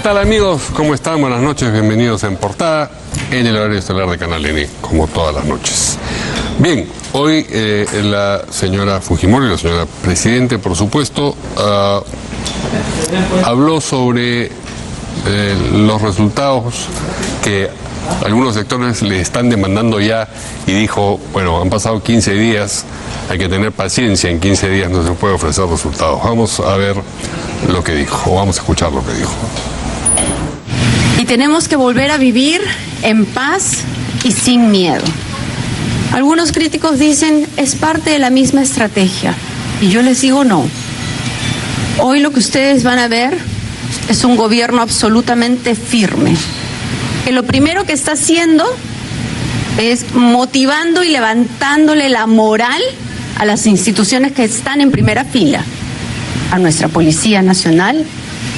tal, amigos? ¿Cómo están? Buenas noches, bienvenidos en Portada, en el horario estelar de Canal N, como todas las noches. Bien, hoy la señora Fujimori, la señora Presidente, por supuesto, habló sobre los resultados que algunos sectores le están demandando ya y dijo, bueno, han pasado 15 días, hay que tener paciencia, en 15 días no se puede ofrecer resultados. Vamos a ver lo que dijo, o vamos a escuchar lo que dijo. Y tenemos que volver a vivir en paz y sin miedo. Algunos críticos dicen, es parte de la misma estrategia. Y yo les digo no. Hoy lo que ustedes van a ver es un gobierno absolutamente firme, que lo primero que está haciendo es motivando y levantándole la moral a las instituciones que están en primera fila, a nuestra Policía Nacional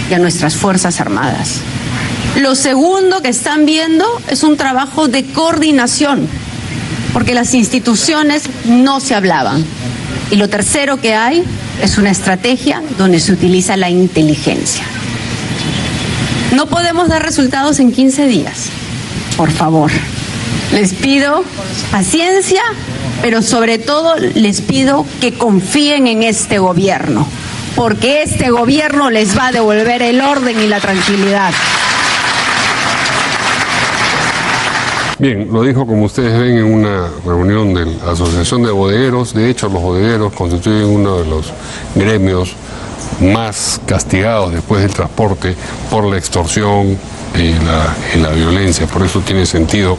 y a nuestras Fuerzas Armadas. Lo segundo que están viendo es un trabajo de coordinación, porque las instituciones no se hablaban. Y lo tercero que hay es una estrategia donde se utiliza la inteligencia. No podemos dar resultados en 15 días. Por favor, les pido paciencia, pero sobre todo les pido que confíen en este gobierno, porque este gobierno les va a devolver el orden y la tranquilidad. Bien, lo dijo, como ustedes ven, en una reunión de la Asociación de Bodegueros. De hecho, los bodegueros constituyen uno de los gremios más castigados después del transporte por la extorsión y la violencia. Por eso tiene sentido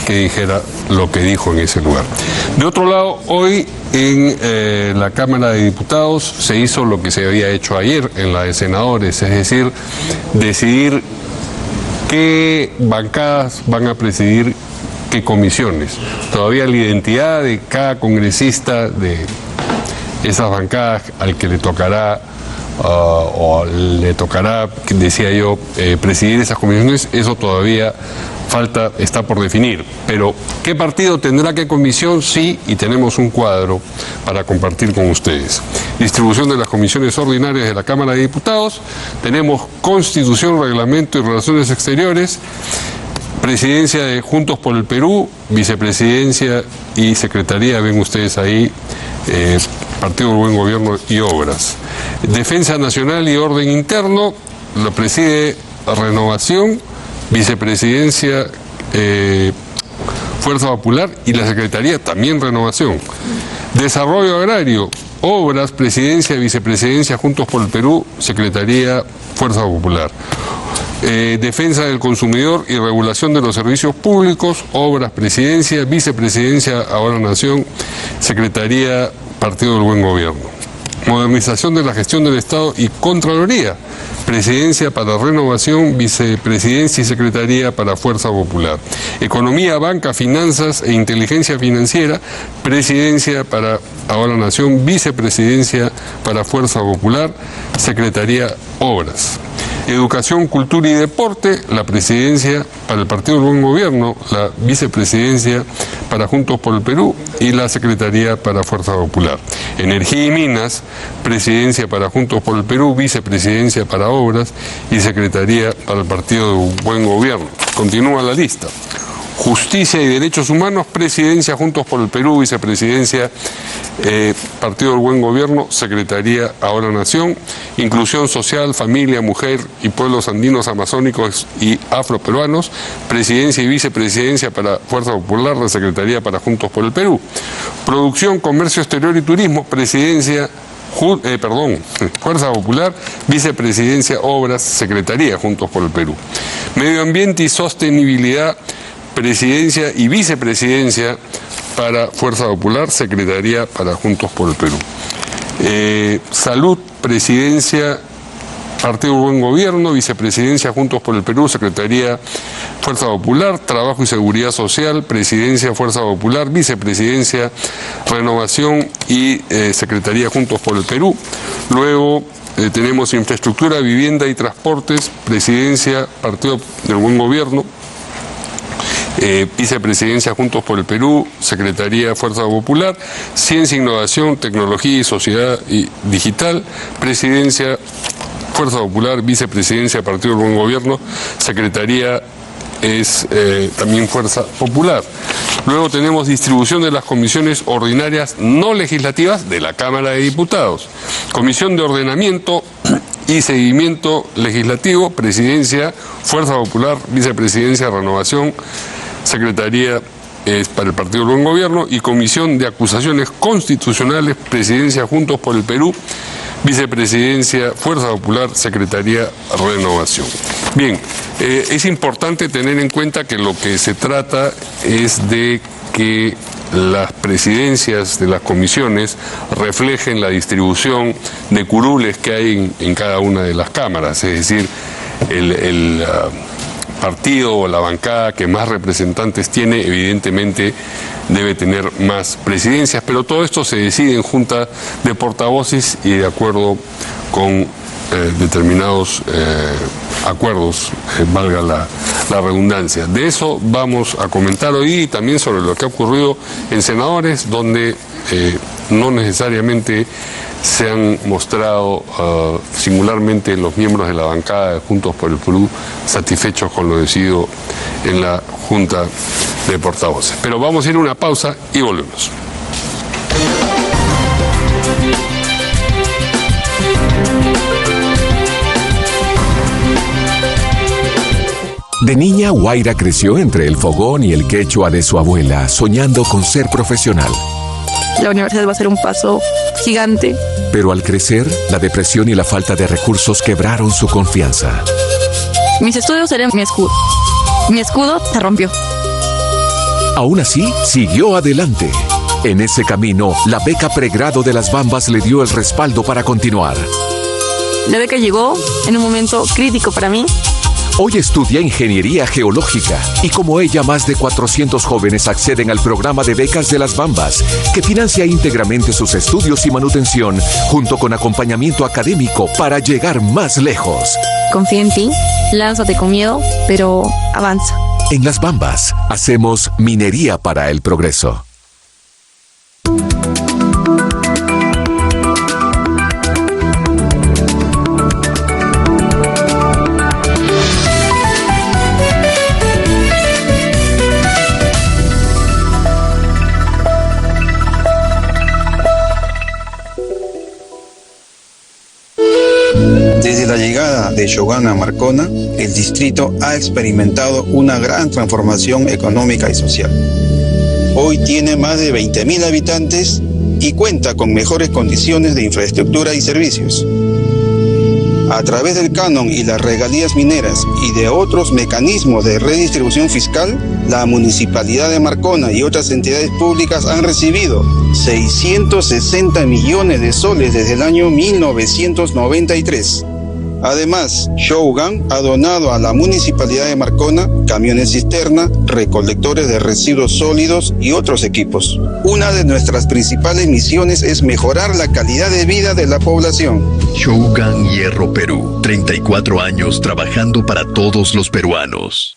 que dijera lo que dijo en ese lugar. De otro lado, hoy en la Cámara de Diputados se hizo lo que se había hecho ayer en la de senadores, es decir, decidir qué bancadas van a presidir qué comisiones. Todavía la identidad de cada congresista de esas bancadas al que le tocará decía yo, presidir esas comisiones, eso todavía falta, está por definir. Pero ¿qué partido tendrá qué comisión? Sí, y tenemos un cuadro para compartir con ustedes. Distribución de las comisiones ordinarias de la Cámara de Diputados. Tenemos Constitución, Reglamento y Relaciones Exteriores, Presidencia de Juntos por el Perú, Vicepresidencia y Secretaría, ven ustedes ahí, Partido del Buen Gobierno y Obras. Defensa Nacional y Orden Interno, lo preside Renovación, Vicepresidencia, Fuerza Popular, y la Secretaría también Renovación. Desarrollo Agrario, Obras, Presidencia, Vicepresidencia, Juntos por el Perú, Secretaría, Fuerza Popular. Defensa del Consumidor y Regulación de los Servicios Públicos, Obras, Presidencia, Vicepresidencia, ahora Nación, Secretaría, Partido del Buen Gobierno. Modernización de la Gestión del Estado y Contraloría, Presidencia para Renovación, Vicepresidencia y Secretaría para Fuerza Popular. Economía, Banca, Finanzas e Inteligencia Financiera, Presidencia para ahora Nación, Vicepresidencia para Fuerza Popular, Secretaría Obras. Educación, Cultura y Deporte, la Presidencia para el Partido del Buen Gobierno, la Vicepresidencia para Juntos por el Perú y la Secretaría para Fuerza Popular. Energía y Minas, Presidencia para Juntos por el Perú, Vicepresidencia para Obras y Secretaría para el Partido del Buen Gobierno. Continúa la lista. Justicia y Derechos Humanos, Presidencia Juntos por el Perú, Vicepresidencia, Partido del Buen Gobierno, Secretaría ahora Nación. Inclusión Social, Familia, Mujer y Pueblos Andinos, Amazónicos y Afroperuanos, Presidencia y Vicepresidencia para Fuerza Popular, la Secretaría para Juntos por el Perú. Producción, Comercio Exterior y Turismo, Presidencia, Fuerza Popular, Vicepresidencia, Obras, Secretaría Juntos por el Perú. Medio Ambiente y Sostenibilidad, Presidencia y Vicepresidencia para Fuerza Popular, Secretaría para Juntos por el Perú. Salud, Presidencia, Partido del Buen Gobierno, Vicepresidencia Juntos por el Perú, Secretaría Fuerza Popular. Trabajo y Seguridad Social, Presidencia Fuerza Popular, Vicepresidencia Renovación y Secretaría Juntos por el Perú. Luego tenemos Infraestructura, Vivienda y Transportes, Presidencia Partido del Buen Gobierno, Vicepresidencia Juntos por el Perú, Secretaría Fuerza Popular. Ciencia, Innovación, Tecnología y Sociedad Digital, Presidencia Fuerza Popular, Vicepresidencia, Partido del Buen Gobierno, Secretaría es también Fuerza Popular. Luego tenemos distribución de las comisiones ordinarias no legislativas de la Cámara de Diputados. Comisión de Ordenamiento y Seguimiento Legislativo, Presidencia, Fuerza Popular, Vicepresidencia, Renovación, Secretaría es para el Partido del Buen Gobierno, y Comisión de Acusaciones Constitucionales, Presidencia, Juntos por el Perú, Vicepresidencia, Fuerza Popular, Secretaría, Renovación. Bien, es importante tener en cuenta que lo que se trata es de que las presidencias de las comisiones reflejen la distribución de curules que hay en cada una de las cámaras, es decir, el partido o la bancada que más representantes tiene, evidentemente debe tener más presidencias, pero todo esto se decide en junta de portavoces y de acuerdo con determinados acuerdos, valga la redundancia. De eso vamos a comentar hoy, y también sobre lo que ha ocurrido en senadores, donde no necesariamente se han mostrado singularmente los miembros de la bancada de Juntos por el Perú satisfechos con lo decidido en la Junta de Portavoces. Pero vamos a ir a una pausa y volvemos. De niña, Guaira creció entre el fogón y el quechua de su abuela, soñando con ser profesional. La universidad va a ser un paso gigante. Pero al crecer, la depresión y la falta de recursos quebraron su confianza. Mis estudios eran mi escudo. Mi escudo se rompió. Aún así, siguió adelante. En ese camino, la beca pregrado de las Bambas le dio el respaldo para continuar. La beca llegó en un momento crítico para mí. Hoy estudia Ingeniería Geológica y como ella, más de 400 jóvenes acceden al programa de becas de las Bambas, que financia íntegramente sus estudios y manutención, junto con acompañamiento académico para llegar más lejos. Confía en ti, lánzate con miedo, pero avanza. En las Bambas, hacemos minería para el progreso. Desde la llegada de Shogun a Marcona, el distrito ha experimentado una gran transformación económica y social. Hoy tiene más de 20.000 habitantes y cuenta con mejores condiciones de infraestructura y servicios. A través del canon y las regalías mineras y de otros mecanismos de redistribución fiscal, la Municipalidad de Marcona y otras entidades públicas han recibido 660 millones de soles desde el año 1993. Además, Shogun ha donado a la Municipalidad de Marcona camiones cisterna, recolectores de residuos sólidos y otros equipos. Una de nuestras principales misiones es mejorar la calidad de vida de la población. Shogun Hierro Perú, 34 años trabajando para todos los peruanos.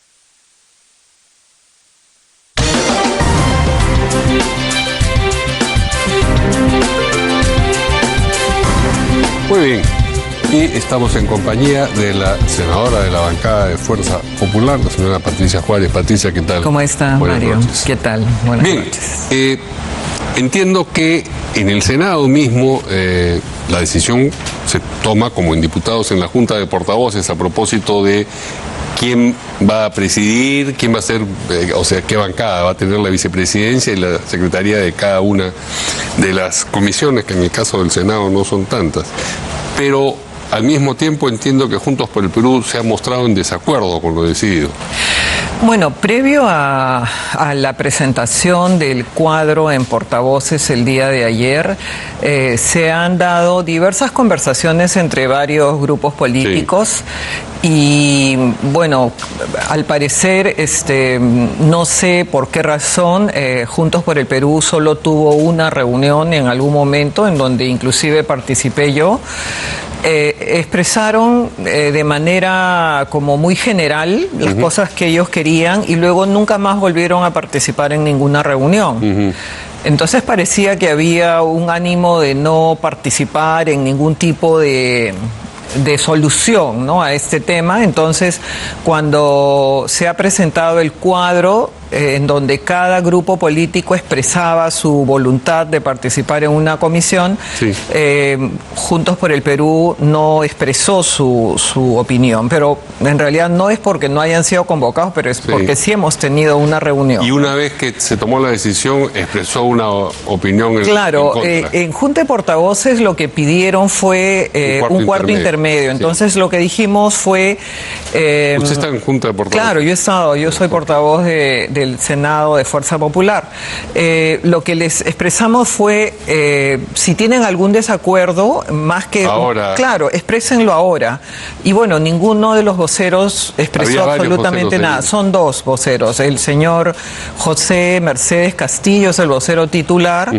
Muy bien, y estamos en compañía de la senadora de la bancada de Fuerza Popular, la señora Patricia Juárez. Patricia, ¿qué tal? ¿Cómo está, Buenas Mario? noches. ¿Qué tal? Buenas Bien, noches. entiendo que en el Senado mismo la decisión se toma como en diputados en la Junta de Portavoces a propósito de quién va a presidir, quién va a ser, o sea, qué bancada va a tener la vicepresidencia y la secretaría de cada una de las comisiones, que en el caso del Senado no son tantas. Pero al mismo tiempo entiendo que Juntos por el Perú se ha mostrado en desacuerdo con lo decidido. Bueno, previo a la presentación del cuadro en portavoces el día de ayer, se han dado diversas conversaciones entre varios grupos políticos. Sí. Y bueno, al parecer, no sé por qué razón, Juntos por el Perú solo tuvo una reunión en algún momento, en donde inclusive participé yo. Expresaron de manera como muy general las cosas que ellos querían y luego nunca más volvieron a participar en ninguna reunión. Entonces parecía que había un ánimo de no participar en ningún tipo de de solución, ¿no?, a este tema. Entonces, cuando se ha presentado el cuadro en donde cada grupo político expresaba su voluntad de participar en una comisión, Sí. Juntos por el Perú no expresó su opinión, pero en realidad no es porque no hayan sido convocados, pero es porque sí hemos tenido una reunión. Y una vez que se tomó la decisión, expresó una opinión en Claro, contra. en Junta de Portavoces lo que pidieron fue un cuarto intermedio. Entonces lo que dijimos fue... Usted está en Junta de Portavoces. Claro, yo soy portavoz del Senado de Fuerza Popular. Lo que les expresamos fue, si tienen algún desacuerdo, más que... Ahora. Claro, exprésenlo ahora. Y bueno, ninguno de los voceros expresó Había varios absolutamente voceros nada. ahí. Son dos voceros. El señor José Mercedes Castillo es el vocero titular,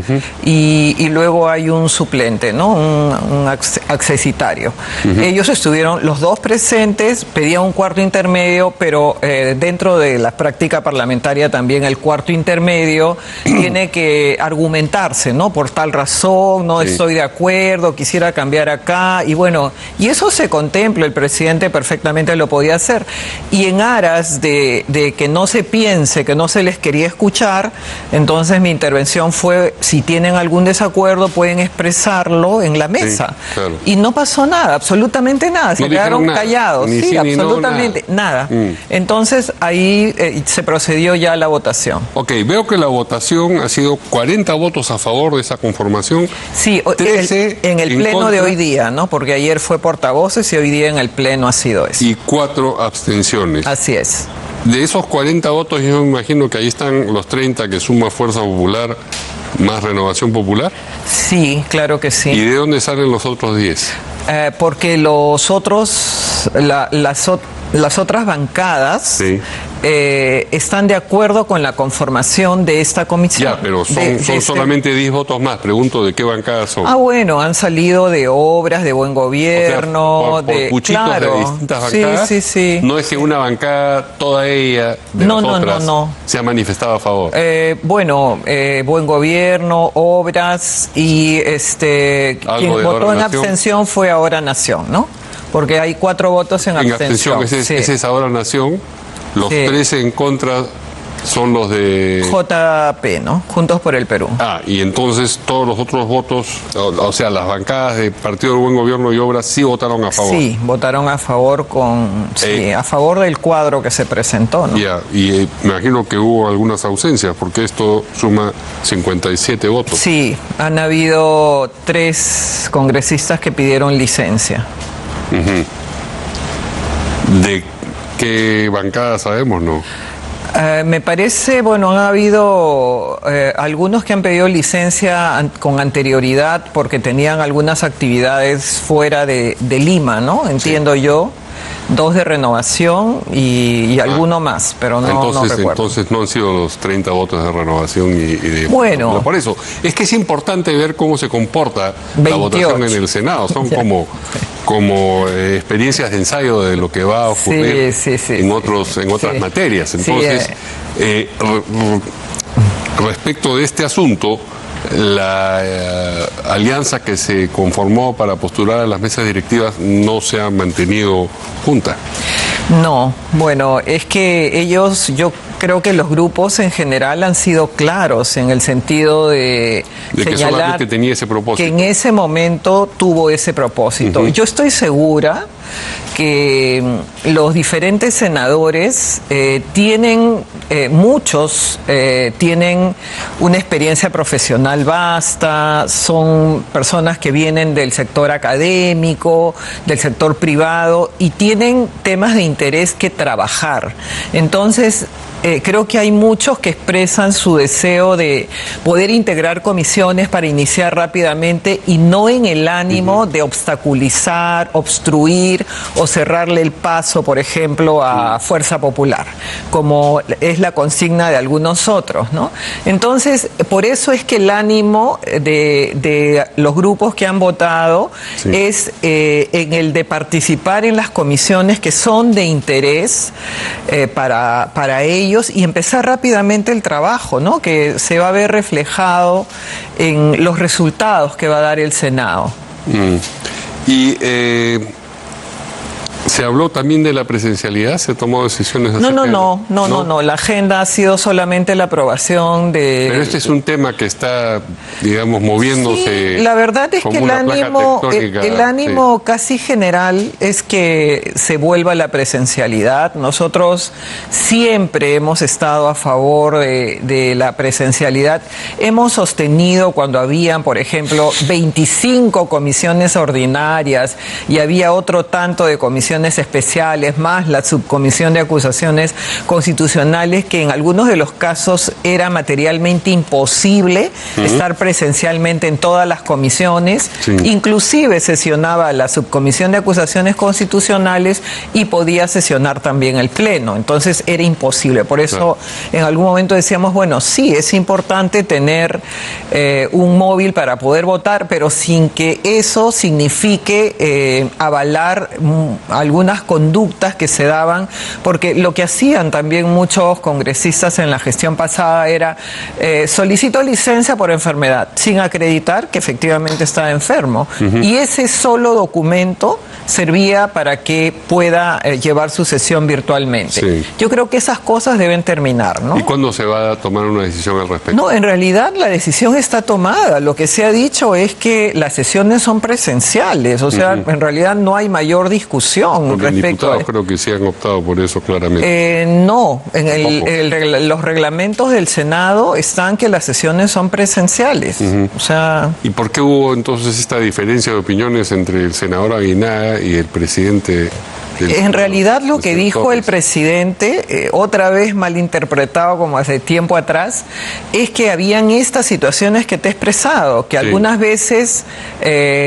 y luego hay un suplente, ¿no?, un accesitario. Ellos estuvieron los dos presentes, pedían un cuarto intermedio, pero dentro de la práctica parlamentaria también el cuarto intermedio tiene que argumentarse, ¿no?, por tal razón, no estoy de acuerdo, quisiera cambiar acá, y bueno, y eso se contempla, el presidente perfectamente lo podía hacer. Y en aras de que no se piense que no se les quería escuchar, entonces mi intervención fue, si tienen algún desacuerdo pueden expresarlo en la mesa. Sí, claro. Y no pasó nada, absolutamente nada, se No dijeron quedaron nada, callados, ni sí, sí ni no, absolutamente nada. Mm. Entonces ahí se procedió ya a la votación. Ok, veo que la votación ha sido 40 votos a favor de esa conformación. Sí, 13 en el en pleno contra de hoy día, ¿no? Porque ayer fue portavoces y hoy día en el pleno ha sido eso. Y 4 abstenciones. Así es. De esos 40 votos, yo me imagino que ahí están los 30 que suma Fuerza Popular más Renovación Popular. Sí, claro que sí. ¿Y de dónde salen los otros 10? Porque los otros, las otras bancadas Sí. están de acuerdo con la conformación de esta comisión. Ya, pero son este- solamente 10 votos más. Pregunto de qué bancadas son. Ah, bueno, han salido de obras, de buen gobierno, por de... puchitos claro, de distintas sí, bancadas. sí, sí. No es que una bancada, toda ella, de No, las no, otras, no. se ha manifestado a favor. Buen gobierno, obras, y Algo quien de votó Ahora en Nación. abstención fue Ahora Nación, ¿no? Porque hay 4 votos en En abstención. abstención, sí. ese es Ahora Nación. Los Sí. 13 en contra son los de... JP, ¿no? Juntos por el Perú. Ah, y entonces todos los otros votos, o sea, las bancadas de Partido del Buen Gobierno y Obras sí votaron a favor. Sí, votaron a favor a favor del cuadro que se presentó, ¿no? Ya, y me imagino que hubo algunas ausencias, porque esto suma 57 votos. Sí, han habido 3 congresistas que pidieron licencia. ¿De qué bancada sabemos, no? Me parece, bueno, han habido algunos que han pedido licencia con anterioridad porque tenían algunas actividades fuera de Lima, ¿no? Entiendo yo. 2 de Renovación y alguno más, pero no recuerdo. Entonces no han sido los 30 votos de Renovación y de... Bueno. Por eso, es que es importante ver cómo se comporta la 28. votación en el Senado. Son como experiencias de ensayo de lo que va a ocurrir Sí, en otras Sí. materias. Sí, Entonces, respecto de este asunto, la alianza que se conformó para postular a las mesas directivas no se ha mantenido junta. No, bueno, es que yo creo que los grupos en general han sido claros en el sentido de que señalar solamente tenía ese propósito. que en ese momento tuvo ese propósito. Yo estoy segura que los diferentes senadores muchos tienen una experiencia profesional vasta, son personas que vienen del sector académico, del sector privado, y tienen temas de interés que trabajar. Entonces, creo que hay muchos que expresan su deseo de poder integrar comisiones para iniciar rápidamente y no en el ánimo de obstaculizar, obstruir o cerrarle el paso, por ejemplo, a Fuerza Popular, como es la consigna de algunos otros, ¿no? Entonces, por eso es que el ánimo de los grupos que han votado es en el de participar en las comisiones que son de interés para ellos y empezar rápidamente el trabajo, ¿no? Que se va a ver reflejado en los resultados que va a dar el Senado. Y ¿Se habló también de la presencialidad? ¿Se tomó decisiones acerca No. La agenda ha sido solamente la aprobación de... Pero este es un tema que está, digamos, moviéndose. Sí, la verdad es que el ánimo casi general es que se vuelva la presencialidad. Nosotros siempre hemos estado a favor de la presencialidad. Hemos sostenido cuando habían, por ejemplo, 25 comisiones ordinarias y había otro tanto de comisiones especiales, más la subcomisión de acusaciones constitucionales, que en algunos de los casos era materialmente imposible estar presencialmente en todas las comisiones. Sí. Inclusive sesionaba la subcomisión de acusaciones constitucionales y podía sesionar también el pleno. Entonces era imposible. Por eso en algún momento decíamos, bueno, sí, es importante tener un móvil para poder votar, pero sin que eso signifique avalar algunas conductas que se daban, porque lo que hacían también muchos congresistas en la gestión pasada era solicitó licencia por enfermedad, sin acreditar que efectivamente estaba enfermo. Y ese solo documento servía para que pueda llevar su sesión virtualmente. Sí. Yo creo que esas cosas deben terminar, ¿no? ¿Y cuándo se va a tomar una decisión al respecto? No, en realidad la decisión está tomada. Lo que se ha dicho es que las sesiones son presenciales, o sea, en realidad no hay mayor discusión Porque respecto diputados creo que sí han optado por eso claramente. No, en los reglamentos del Senado están que las sesiones son presenciales. O sea... ¿Y por qué hubo entonces esta diferencia de opiniones entre el senador Aguinaga y el presidente? En realidad lo que dijo el presidente, otra vez malinterpretado como hace tiempo atrás, es que habían estas situaciones que te he expresado, que algunas veces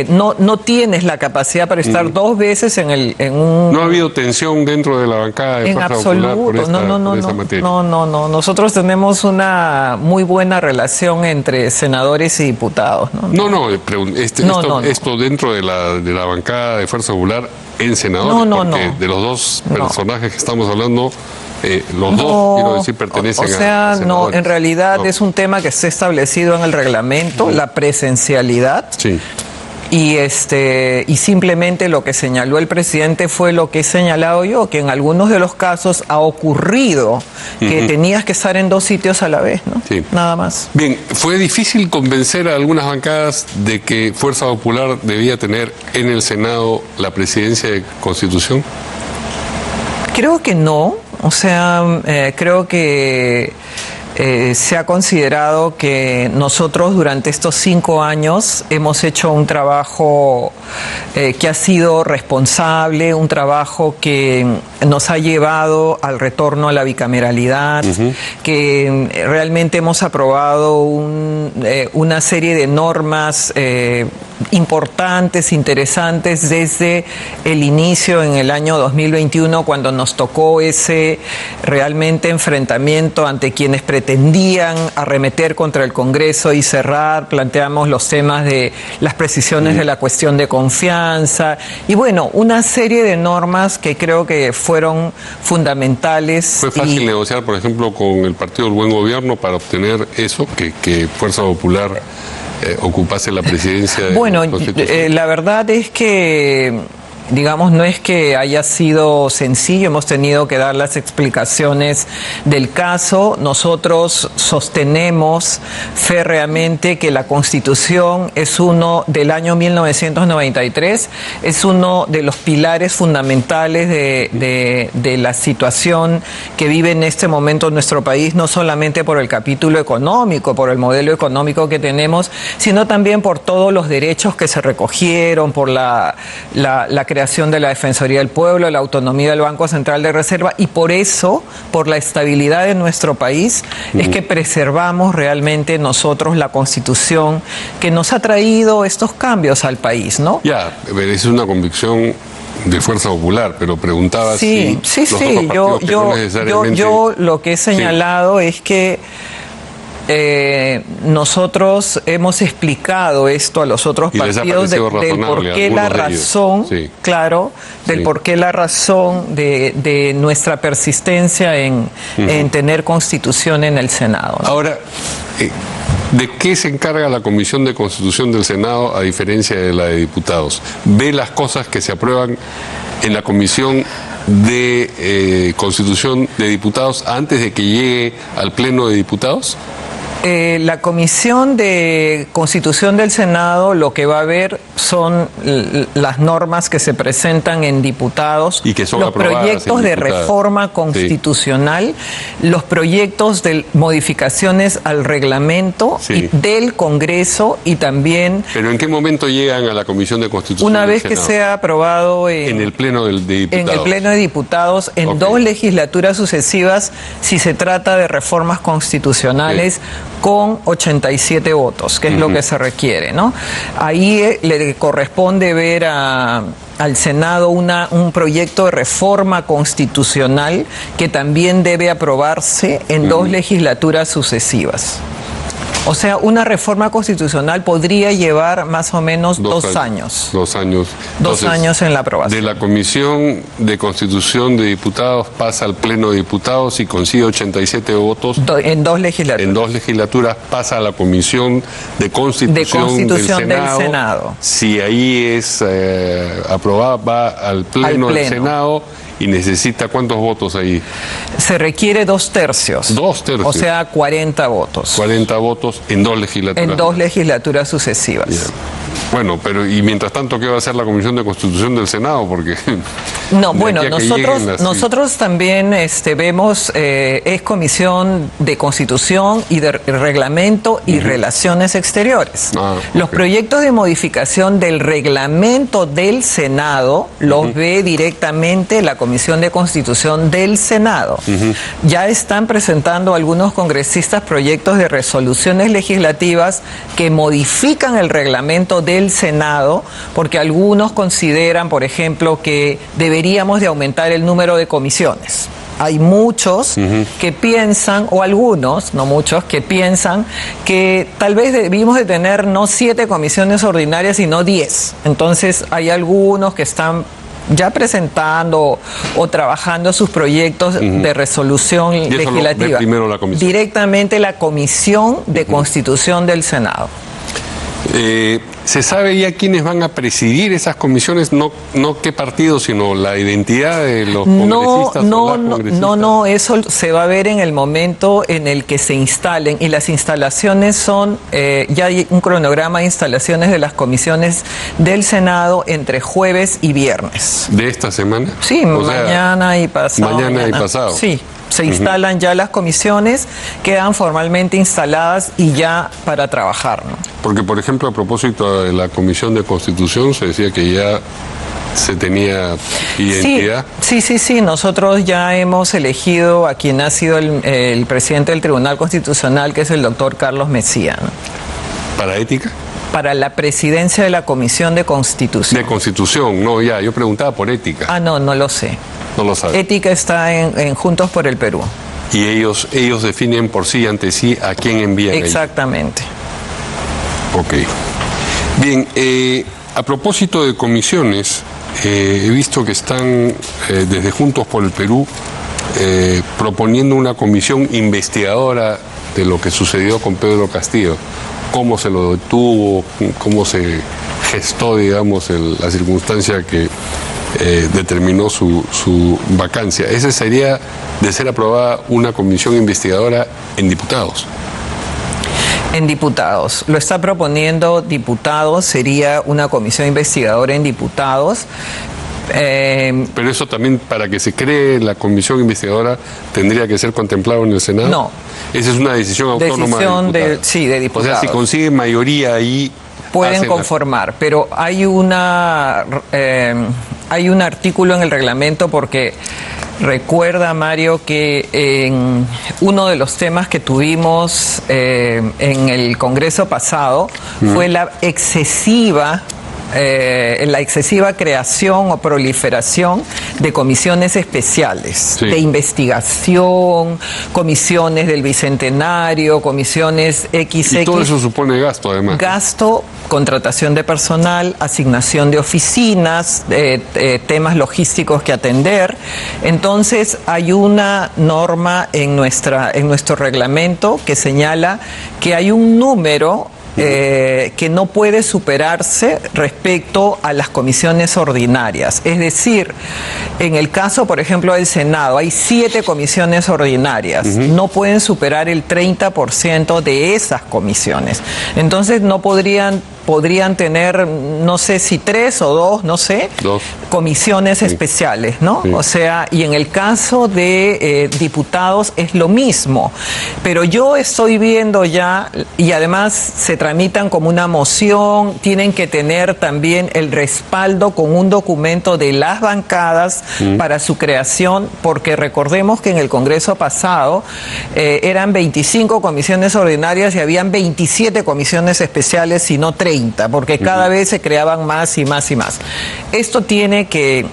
no tienes la capacidad para estar dos veces en un... ¿No ha habido tensión dentro de la bancada de Fuerza Popular por esta materia? No. Nosotros tenemos una muy buena relación entre senadores y diputados. Esto dentro de la bancada de Fuerza Popular en senadores, porque de los dos personajes que estamos hablando, los dos, quiero decir, pertenecen a senadores. En realidad es un tema que está establecido en el reglamento, la presencialidad. Sí. Y simplemente lo que señaló el presidente fue lo que he señalado yo, que en algunos de los casos ha ocurrido que tenías que estar en dos sitios a la vez, ¿no? Sí. Nada más. Bien, ¿fue difícil convencer a algunas bancadas de que Fuerza Popular debía tener en el Senado la presidencia de Constitución? Creo que no. O sea, creo que se ha considerado que nosotros durante estos 5 años hemos hecho un trabajo que ha sido responsable, un trabajo que nos ha llevado al retorno a la bicameralidad, que realmente hemos aprobado una serie de normas importantes, interesantes desde el inicio en el año 2021, cuando nos tocó ese realmente enfrentamiento ante quienes pretendían arremeter contra el Congreso y cerrar. Planteamos los temas de las precisiones de la cuestión de confianza y bueno, una serie de normas que creo que fueron fundamentales. ¿Fue fácil negociar, por ejemplo, con el Partido del Buen Gobierno para obtener eso, que Fuerza Popular ocupase la presidencia de la Constitución? La verdad es que, digamos, no es que haya sido sencillo, hemos tenido que dar las explicaciones del caso. Nosotros sostenemos férreamente que la Constitución es del año 1993, es uno de los pilares fundamentales de la situación que vive en este momento nuestro país, no solamente por el capítulo económico, por el modelo económico que tenemos, sino también por todos los derechos que se recogieron, por la creación de la Defensoría del Pueblo, la autonomía del Banco Central de Reserva, y por eso, por la estabilidad de nuestro país, es que preservamos realmente nosotros la Constitución que nos ha traído estos cambios al país, ¿no? Ya, es una convicción de Fuerza Popular, pero preguntaba sí, yo lo que he señalado es que nosotros hemos explicado esto a los otros partidos del por qué la razón, del por qué la razón de nuestra persistencia en tener constitución en el Senado, ¿no? Ahora, ¿de qué se encarga la Comisión de Constitución del Senado a diferencia de la de diputados? ¿Ve las cosas que se aprueban en la Comisión de Constitución de Diputados antes de que llegue al Pleno de Diputados? La Comisión de Constitución del Senado lo que va a ver son las normas que se presentan en diputados, y que son los aprobadas proyectos en de diputados. reforma constitucional, los proyectos de modificaciones al reglamento Sí. y del Congreso, y también ¿Pero en qué momento llegan a la Comisión de Constitución una del vez que Senado? sea aprobado En el Pleno de Diputados. en el Pleno de Diputados en Ok. 2 legislaturas sucesivas, si se trata de reformas constitucionales con 87 votos, que es lo que se requiere, ¿no? Ahí le corresponde ver al Senado un proyecto de reforma constitucional que también debe aprobarse en 2 legislaturas sucesivas. O sea, una reforma constitucional podría llevar más o menos 2 años. 2 años. 2 Entonces, años en la aprobación. de la Comisión de Constitución de Diputados pasa al Pleno de Diputados y consigue 87 votos. En 2 legislaturas. En 2 legislaturas pasa a la Comisión de Constitución, del Senado. Si ahí es aprobada, va al Pleno del Pleno. Senado y necesita ¿cuántos votos ahí? Se requiere 2/3. 2/3. O sea, 40 votos. 40 votos en 2 legislaturas. En 2 legislaturas sucesivas. Bien. Bueno, pero y mientras tanto, ¿qué va a hacer la Comisión de Constitución del Senado? Porque No, de bueno, aquí a que nosotros, lleguen las- nosotros también vemos, es Comisión de Constitución y de Reglamento y Relaciones Exteriores. Ah, Los ok. proyectos de modificación del reglamento del Senado los ve directamente la Comisión de Constitución del Senado. Ya están presentando algunos congresistas proyectos de resoluciones legislativas que modifican el reglamento del Senado, porque algunos consideran, por ejemplo, que deberíamos de aumentar el número de comisiones. Hay muchos que piensan, o algunos, no muchos, que piensan que tal vez debimos de tener no 7 comisiones ordinarias, sino 10. Entonces hay algunos que están ya presentando o trabajando sus proyectos de resolución eso lo ve legislativa. primero la comisión. Directamente la Comisión de Constitución del Senado. ¿Se sabe ya quiénes van a presidir esas comisiones? No qué partido, sino la identidad de los congresistas. No, eso se va a ver en el momento en el que se instalen, y las instalaciones son, ya hay un cronograma de instalaciones de las comisiones del Senado entre jueves y viernes. ¿De esta semana? Sí, O sea, mañana y pasado. mañana y pasado. Sí, se instalan ya las comisiones, quedan formalmente instaladas y ya para trabajar, ¿no? Porque, por ejemplo, a propósito de la Comisión de Constitución, se decía que ya se tenía identidad. Sí. Nosotros ya hemos elegido a quien ha sido el presidente del Tribunal Constitucional, que es el doctor Carlos Messía, ¿no? ¿Para ética? Para la presidencia de la Comisión de Constitución. De Constitución, no, ya. Yo preguntaba por ética. Ah, no lo sé. No lo sabe. Ética está en Juntos por el Perú. Y ellos definen por sí, ante sí, a quién envían. Exactamente. Ok. Bien, a propósito de comisiones, he visto que están desde Juntos por el Perú proponiendo una comisión investigadora de lo que sucedió con Pedro Castillo. Cómo se lo detuvo, cómo se gestó, digamos, la circunstancia que determinó su vacancia. Esa sería, de ser aprobada, una comisión investigadora en diputados. En diputados. Lo está proponiendo diputados, sería una comisión investigadora en diputados. Pero eso también, para que se cree la comisión investigadora, tendría que ser contemplado en el Senado. No. Esa es una decisión autónoma de diputados. de diputados. O sea, si consigue mayoría ahí, pueden hacen conformar, pero hay un artículo en el reglamento, porque recuerda, Mario, que en uno de los temas que tuvimos en el Congreso pasado fue la excesiva creación o proliferación de comisiones especiales, Sí. de investigación, comisiones del Bicentenario, comisiones XX. Y todo eso supone gasto, además. Gasto, contratación de personal, asignación de oficinas, temas logísticos que atender. Entonces hay una norma en nuestro reglamento que señala que hay un número que no puede superarse respecto a las comisiones ordinarias. Es decir, en el caso, por ejemplo, del Senado, hay 7 comisiones ordinarias. No pueden superar el 30% de esas comisiones. Entonces no podrían tener, no sé si 3 o 2, no sé, 2 comisiones especiales, ¿no? Sí. O sea, y en el caso de diputados es lo mismo. Pero yo estoy viendo ya, y además se tramitan como una moción, tienen que tener también el respaldo con un documento de las bancadas para su creación, porque recordemos que en el Congreso pasado eran 25 comisiones ordinarias y habían 27 comisiones especiales, si no 30, porque cada vez se creaban más y más y más. Esto tiene que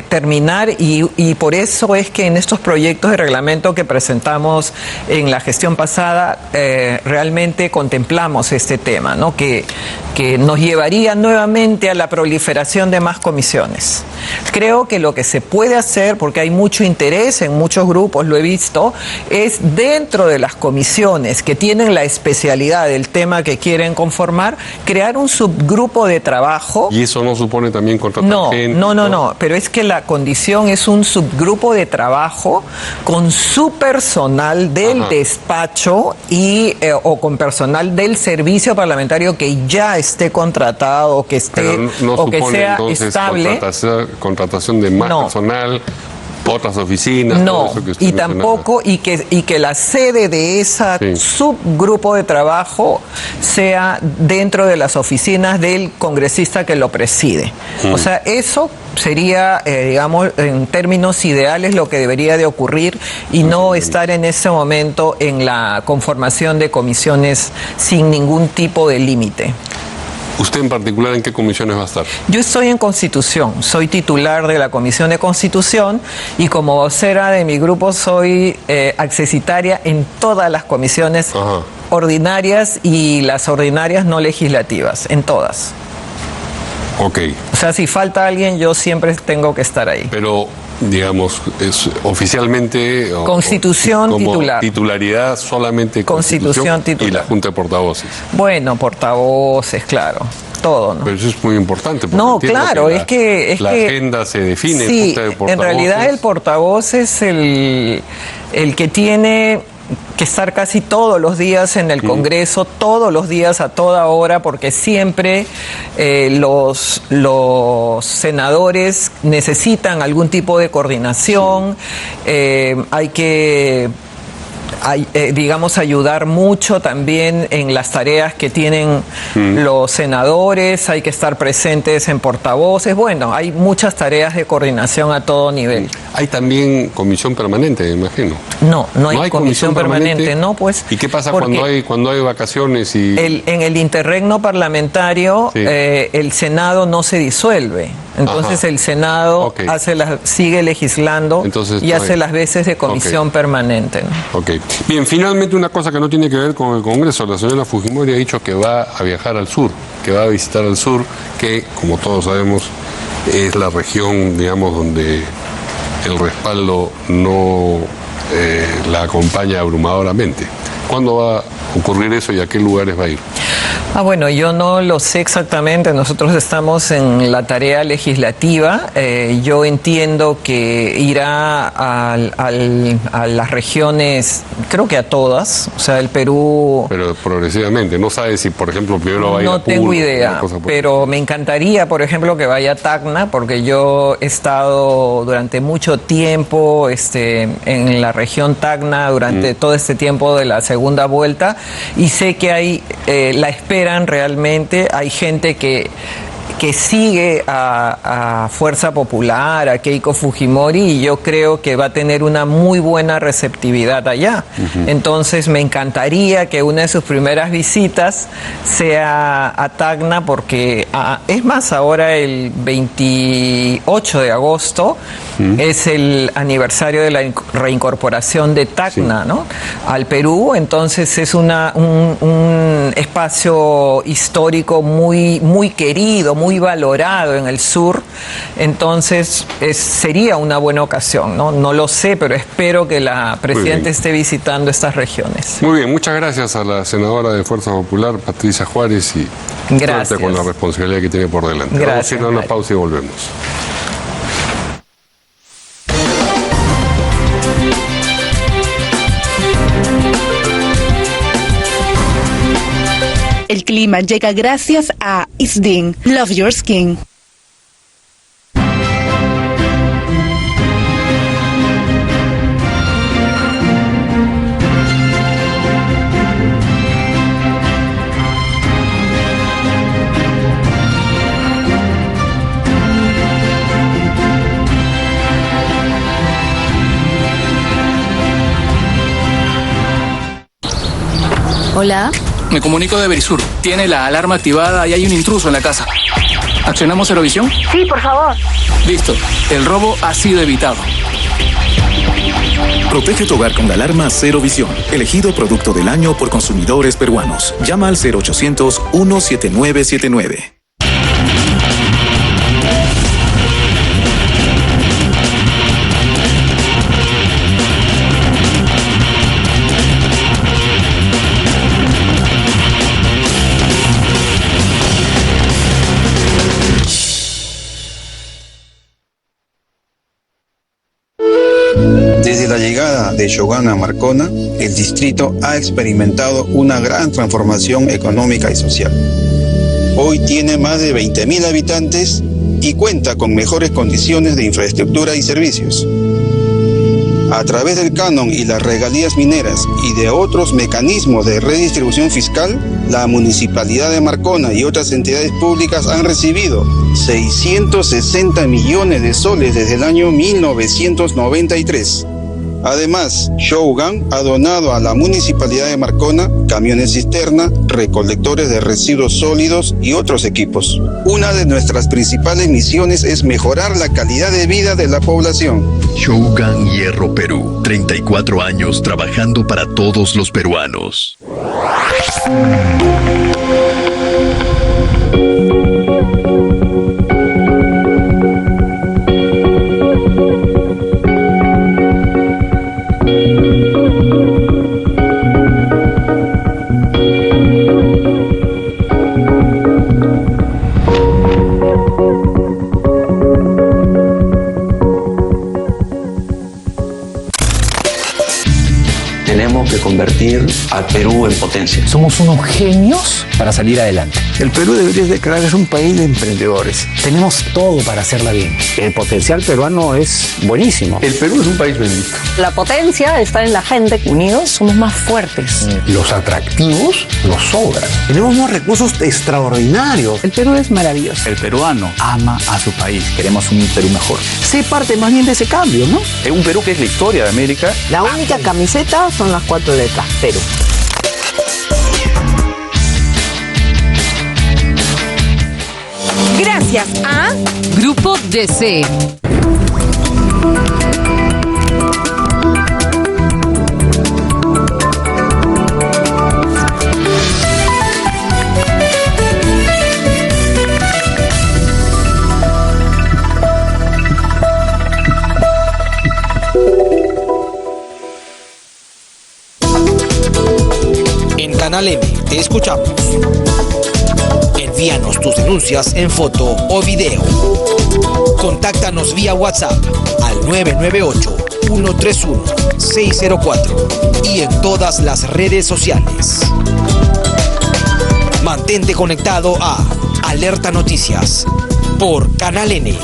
terminar y por eso es que en estos proyectos de reglamento que presentamos en la gestión pasada realmente contemplamos este tema, ¿no? Que nos llevaría nuevamente a la proliferación de más comisiones. Creo que lo que se puede hacer, porque hay mucho interés en muchos grupos, lo he visto, es dentro de las comisiones que tienen la especialidad del tema que quieren conformar, crear un subgrupo de trabajo. ¿Y eso no supone también contratar gente? No, pero es que la condición es un subgrupo de trabajo con su personal del despacho y o con personal del servicio parlamentario que ya esté contratado o que esté Pero no o que supone, sea entonces, estable. contratación de más personal, otras oficinas, todo No, eso que usted y mencionaba. tampoco, y que la sede de ese subgrupo de trabajo sea dentro de las oficinas del congresista que lo preside. O sea, eso sería, digamos, en términos ideales lo que debería de ocurrir y no estar en ese momento en la conformación de comisiones sin ningún tipo de límite. ¿Usted en particular en qué comisiones va a estar? Yo estoy en Constitución, soy titular de la Comisión de Constitución y como vocera de mi grupo soy accesitaria en todas las comisiones ordinarias y las ordinarias no legislativas, en todas. Ok. O sea, si falta alguien, yo siempre tengo que estar ahí. Pero, digamos, es oficialmente... Constitución como titular. Titularidad solamente Constitución titular. Y la Junta de Portavoces. Bueno, portavoces, claro. Todo, ¿no? Pero eso es muy importante. porque No, entiendo claro, es que la agenda se define. Sí, Junta de en Portavoces. realidad el portavoz es el que tiene que estar casi todos los días en el Congreso, todos los días a toda hora, porque siempre los senadores necesitan algún tipo de coordinación, hay que... digamos, ayudar mucho también en las tareas que tienen los senadores, hay que estar presentes en portavoces, bueno, hay muchas tareas de coordinación a todo nivel. Hay también comisión permanente, me imagino. No hay comisión permanente, no, pues. ¿Y qué pasa porque cuando hay vacaciones y...? en el interregno parlamentario, el Senado no se disuelve. Entonces el Senado sigue legislando y hace las veces de comisión permanente, ¿no? Ok. Bien, finalmente una cosa que no tiene que ver con el Congreso. La señora Fujimori ha dicho que va a viajar al sur, que va a visitar al sur, que, como todos sabemos, es la región, digamos, donde el respaldo no la acompaña abrumadoramente. ¿Cuándo va a ocurrir eso y a qué lugares va a ir? Bueno, yo no lo sé exactamente, nosotros estamos en la tarea legislativa, yo entiendo que irá a las regiones, creo que a todas, o sea, el Perú... Pero progresivamente, no sabe si, por ejemplo, primero va a ir a No tengo Puno, idea, pero me encantaría, por ejemplo, que vaya a Tacna, porque yo he estado durante mucho tiempo en la región Tacna, durante todo este tiempo de la segunda vuelta, y sé que hay la espera realmente, hay gente que sigue a Fuerza Popular, a Keiko Fujimori, y yo creo que va a tener una muy buena receptividad allá. Entonces me encantaría que una de sus primeras visitas sea a Tacna, porque es más, ahora el 28 de agosto es el aniversario de la reincorporación de Tacna, ¿no?, al Perú. Entonces es un espacio histórico muy, muy querido, muy muy valorado en el sur, entonces sería una buena ocasión, ¿no? No lo sé, pero espero que la presidenta esté visitando estas regiones. Muy bien, muchas gracias a la senadora de Fuerza Popular, Patricia Juárez, y Gracias. suerte con la responsabilidad que tiene por delante. Gracias, Vamos a ir a una pausa y volvemos. El clima llega gracias a Isdin. Love your skin. Hola. Me comunico de Verisur. Tiene la alarma activada y hay un intruso en la casa. ¿Accionamos Cerovisión? Sí, por favor. Listo. El robo ha sido evitado. Protege tu hogar con la alarma Cero Visión, elegido producto del año por consumidores peruanos. Llama al 0800-17979. Desde la llegada de Shogun a Marcona, el distrito ha experimentado una gran transformación económica y social. Hoy tiene más de 20.000 habitantes y cuenta con mejores condiciones de infraestructura y servicios. A través del canon y las regalías mineras y de otros mecanismos de redistribución fiscal, la Municipalidad de Marcona y otras entidades públicas han recibido 660 millones de soles desde el año 1993. Además, Shogun ha donado a la Municipalidad de Marcona camiones cisterna, recolectores de residuos sólidos y otros equipos. Una de nuestras principales misiones es mejorar la calidad de vida de la población. Shogun Hierro Perú, 34 años trabajando para todos los peruanos. Tenemos que convertir al Perú en potencia. Somos unos genios para salir adelante. El Perú debería declararse un país de emprendedores. Tenemos todo para hacerla bien. El potencial peruano es buenísimo. El Perú es un país bendito. La potencia está en la gente. Unidos somos más fuertes. Los atractivos nos sobran. Tenemos unos recursos extraordinarios. El Perú es maravilloso. El peruano ama a su país. Queremos un Perú mejor. Sé parte más bien de ese cambio, ¿no? Es un Perú que es la historia de América. La única camiseta son las 4 letras, Perú. Gracias a Grupo DC. En Canal M te escuchamos. Envíanos tus denuncias en foto o video. Contáctanos vía WhatsApp al 998-131-604 y en todas las redes sociales. Mantente conectado a Alerta Noticias por Canal N.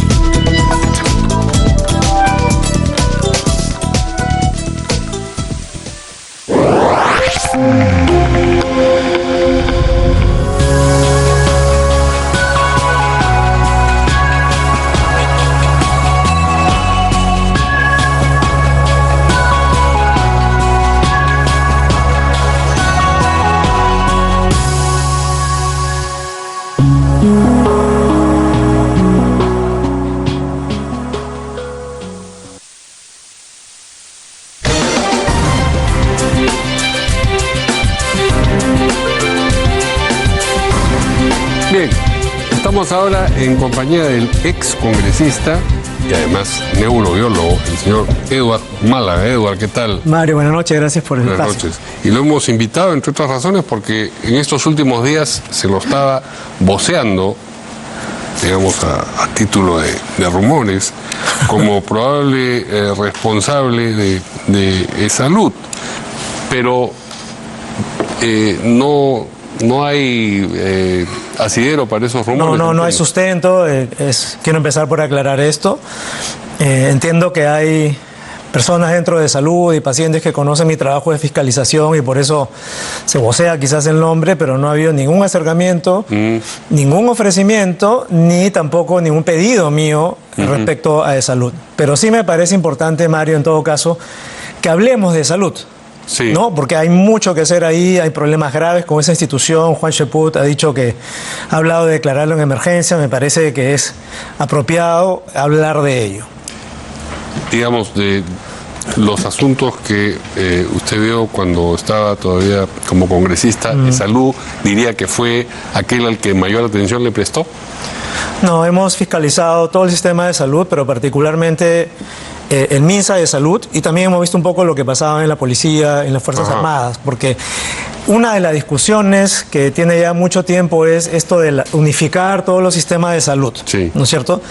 Estamos ahora en compañía del ex congresista y además neurobiólogo, el señor Edward Málaga. Edward, ¿qué tal? Mario, buenas noches, gracias por el espacio. Buenas noches. Y lo hemos invitado, entre otras razones, porque en estos últimos días se lo estaba voceando, digamos, a título de rumores, como probable responsable de salud. Pero no hay asidero para esos rumores. No hay sustento. Quiero empezar por aclarar esto. Entiendo que hay personas dentro de salud y pacientes que conocen mi trabajo de fiscalización y por eso se vocea quizás el nombre, pero no ha habido ningún acercamiento, ningún ofrecimiento, ni tampoco ningún pedido mío respecto a de salud. Pero sí me parece importante, Mario, en todo caso, que hablemos de salud. Sí. ¿No? Porque hay mucho que hacer ahí, hay problemas graves con esa institución. Juan Cheput ha dicho que ha hablado de declararlo en emergencia. Me parece que es apropiado hablar de ello. Digamos, de los asuntos que usted vio cuando estaba todavía como congresista de salud, diría que fue aquel al que mayor atención le prestó. No, hemos fiscalizado todo el sistema de salud, pero particularmente el MINSA de salud, y también hemos visto un poco lo que pasaba en la policía, en las Fuerzas Armadas, porque una de las discusiones que tiene ya mucho tiempo es esto de unificar todos los sistemas de salud, ¿no es cierto?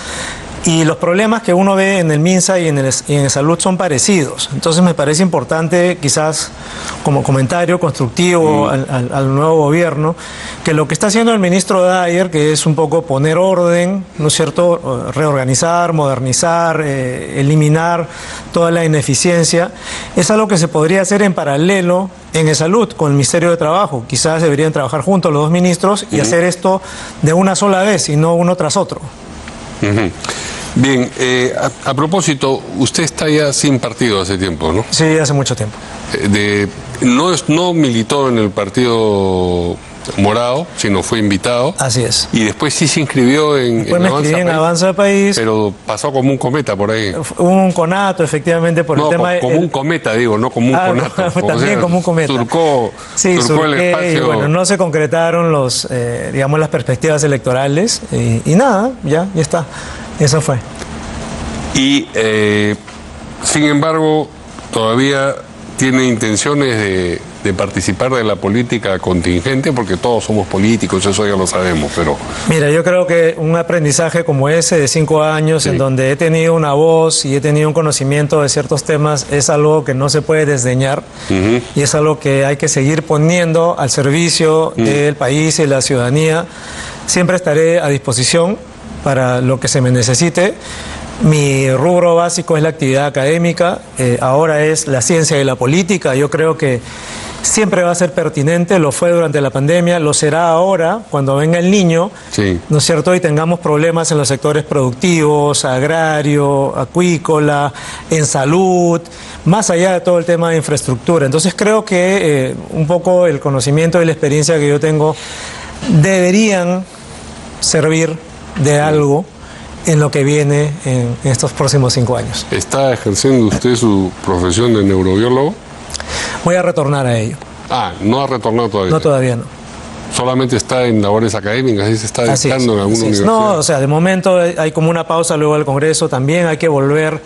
Y los problemas que uno ve en el MINSA y en el salud son parecidos. Entonces me parece importante, quizás como comentario constructivo al nuevo gobierno, que lo que está haciendo el ministro Dyer, que es un poco poner orden, ¿no es cierto?, reorganizar, modernizar, eliminar toda la ineficiencia, es algo que se podría hacer en paralelo en el salud con el Ministerio de Trabajo. Quizás deberían trabajar juntos los dos ministros y hacer esto de una sola vez y no uno tras otro. Bien, a propósito, usted está ya sin partido hace tiempo, ¿no? Sí, hace mucho tiempo. No militó en el Partido Morado, sino fue invitado. Así es. Y después sí se inscribió en Avanza País. Pero pasó como un cometa por ahí. Un conato, efectivamente, por el tema... como un cometa, digo, no como un conato. También como un cometa. Surcó el espacio. Y bueno, no se concretaron las perspectivas electorales y nada, ya está. Eso fue. Y, sin embargo, todavía tiene intenciones de participar de la política contingente, porque todos somos políticos, eso ya lo sabemos, pero... Mira, yo creo que un aprendizaje como ese de 5 años, en donde he tenido una voz y he tenido un conocimiento de ciertos temas, es algo que no se puede desdeñar y es algo que hay que seguir poniendo al servicio del país y de la ciudadanía. Siempre estaré a disposición para lo que se me necesite. Mi rubro básico es la actividad académica, ahora es la ciencia y la política. Yo creo que siempre va a ser pertinente, lo fue durante la pandemia, lo será ahora cuando venga el niño, ¿no es cierto? Y tengamos problemas en los sectores productivos, agrario, acuícola, en salud, más allá de todo el tema de infraestructura. Entonces creo que un poco el conocimiento y la experiencia que yo tengo deberían servir de algo en lo que viene en estos próximos 5 años. ¿Está ejerciendo usted su profesión de neurobiólogo? Voy a retornar a ello. ¿No ha retornado todavía? No, todavía no. ¿Solamente está en labores académicas y se está dictando en alguna universidad? No, o sea, de momento hay como una pausa luego del Congreso. También hay que volver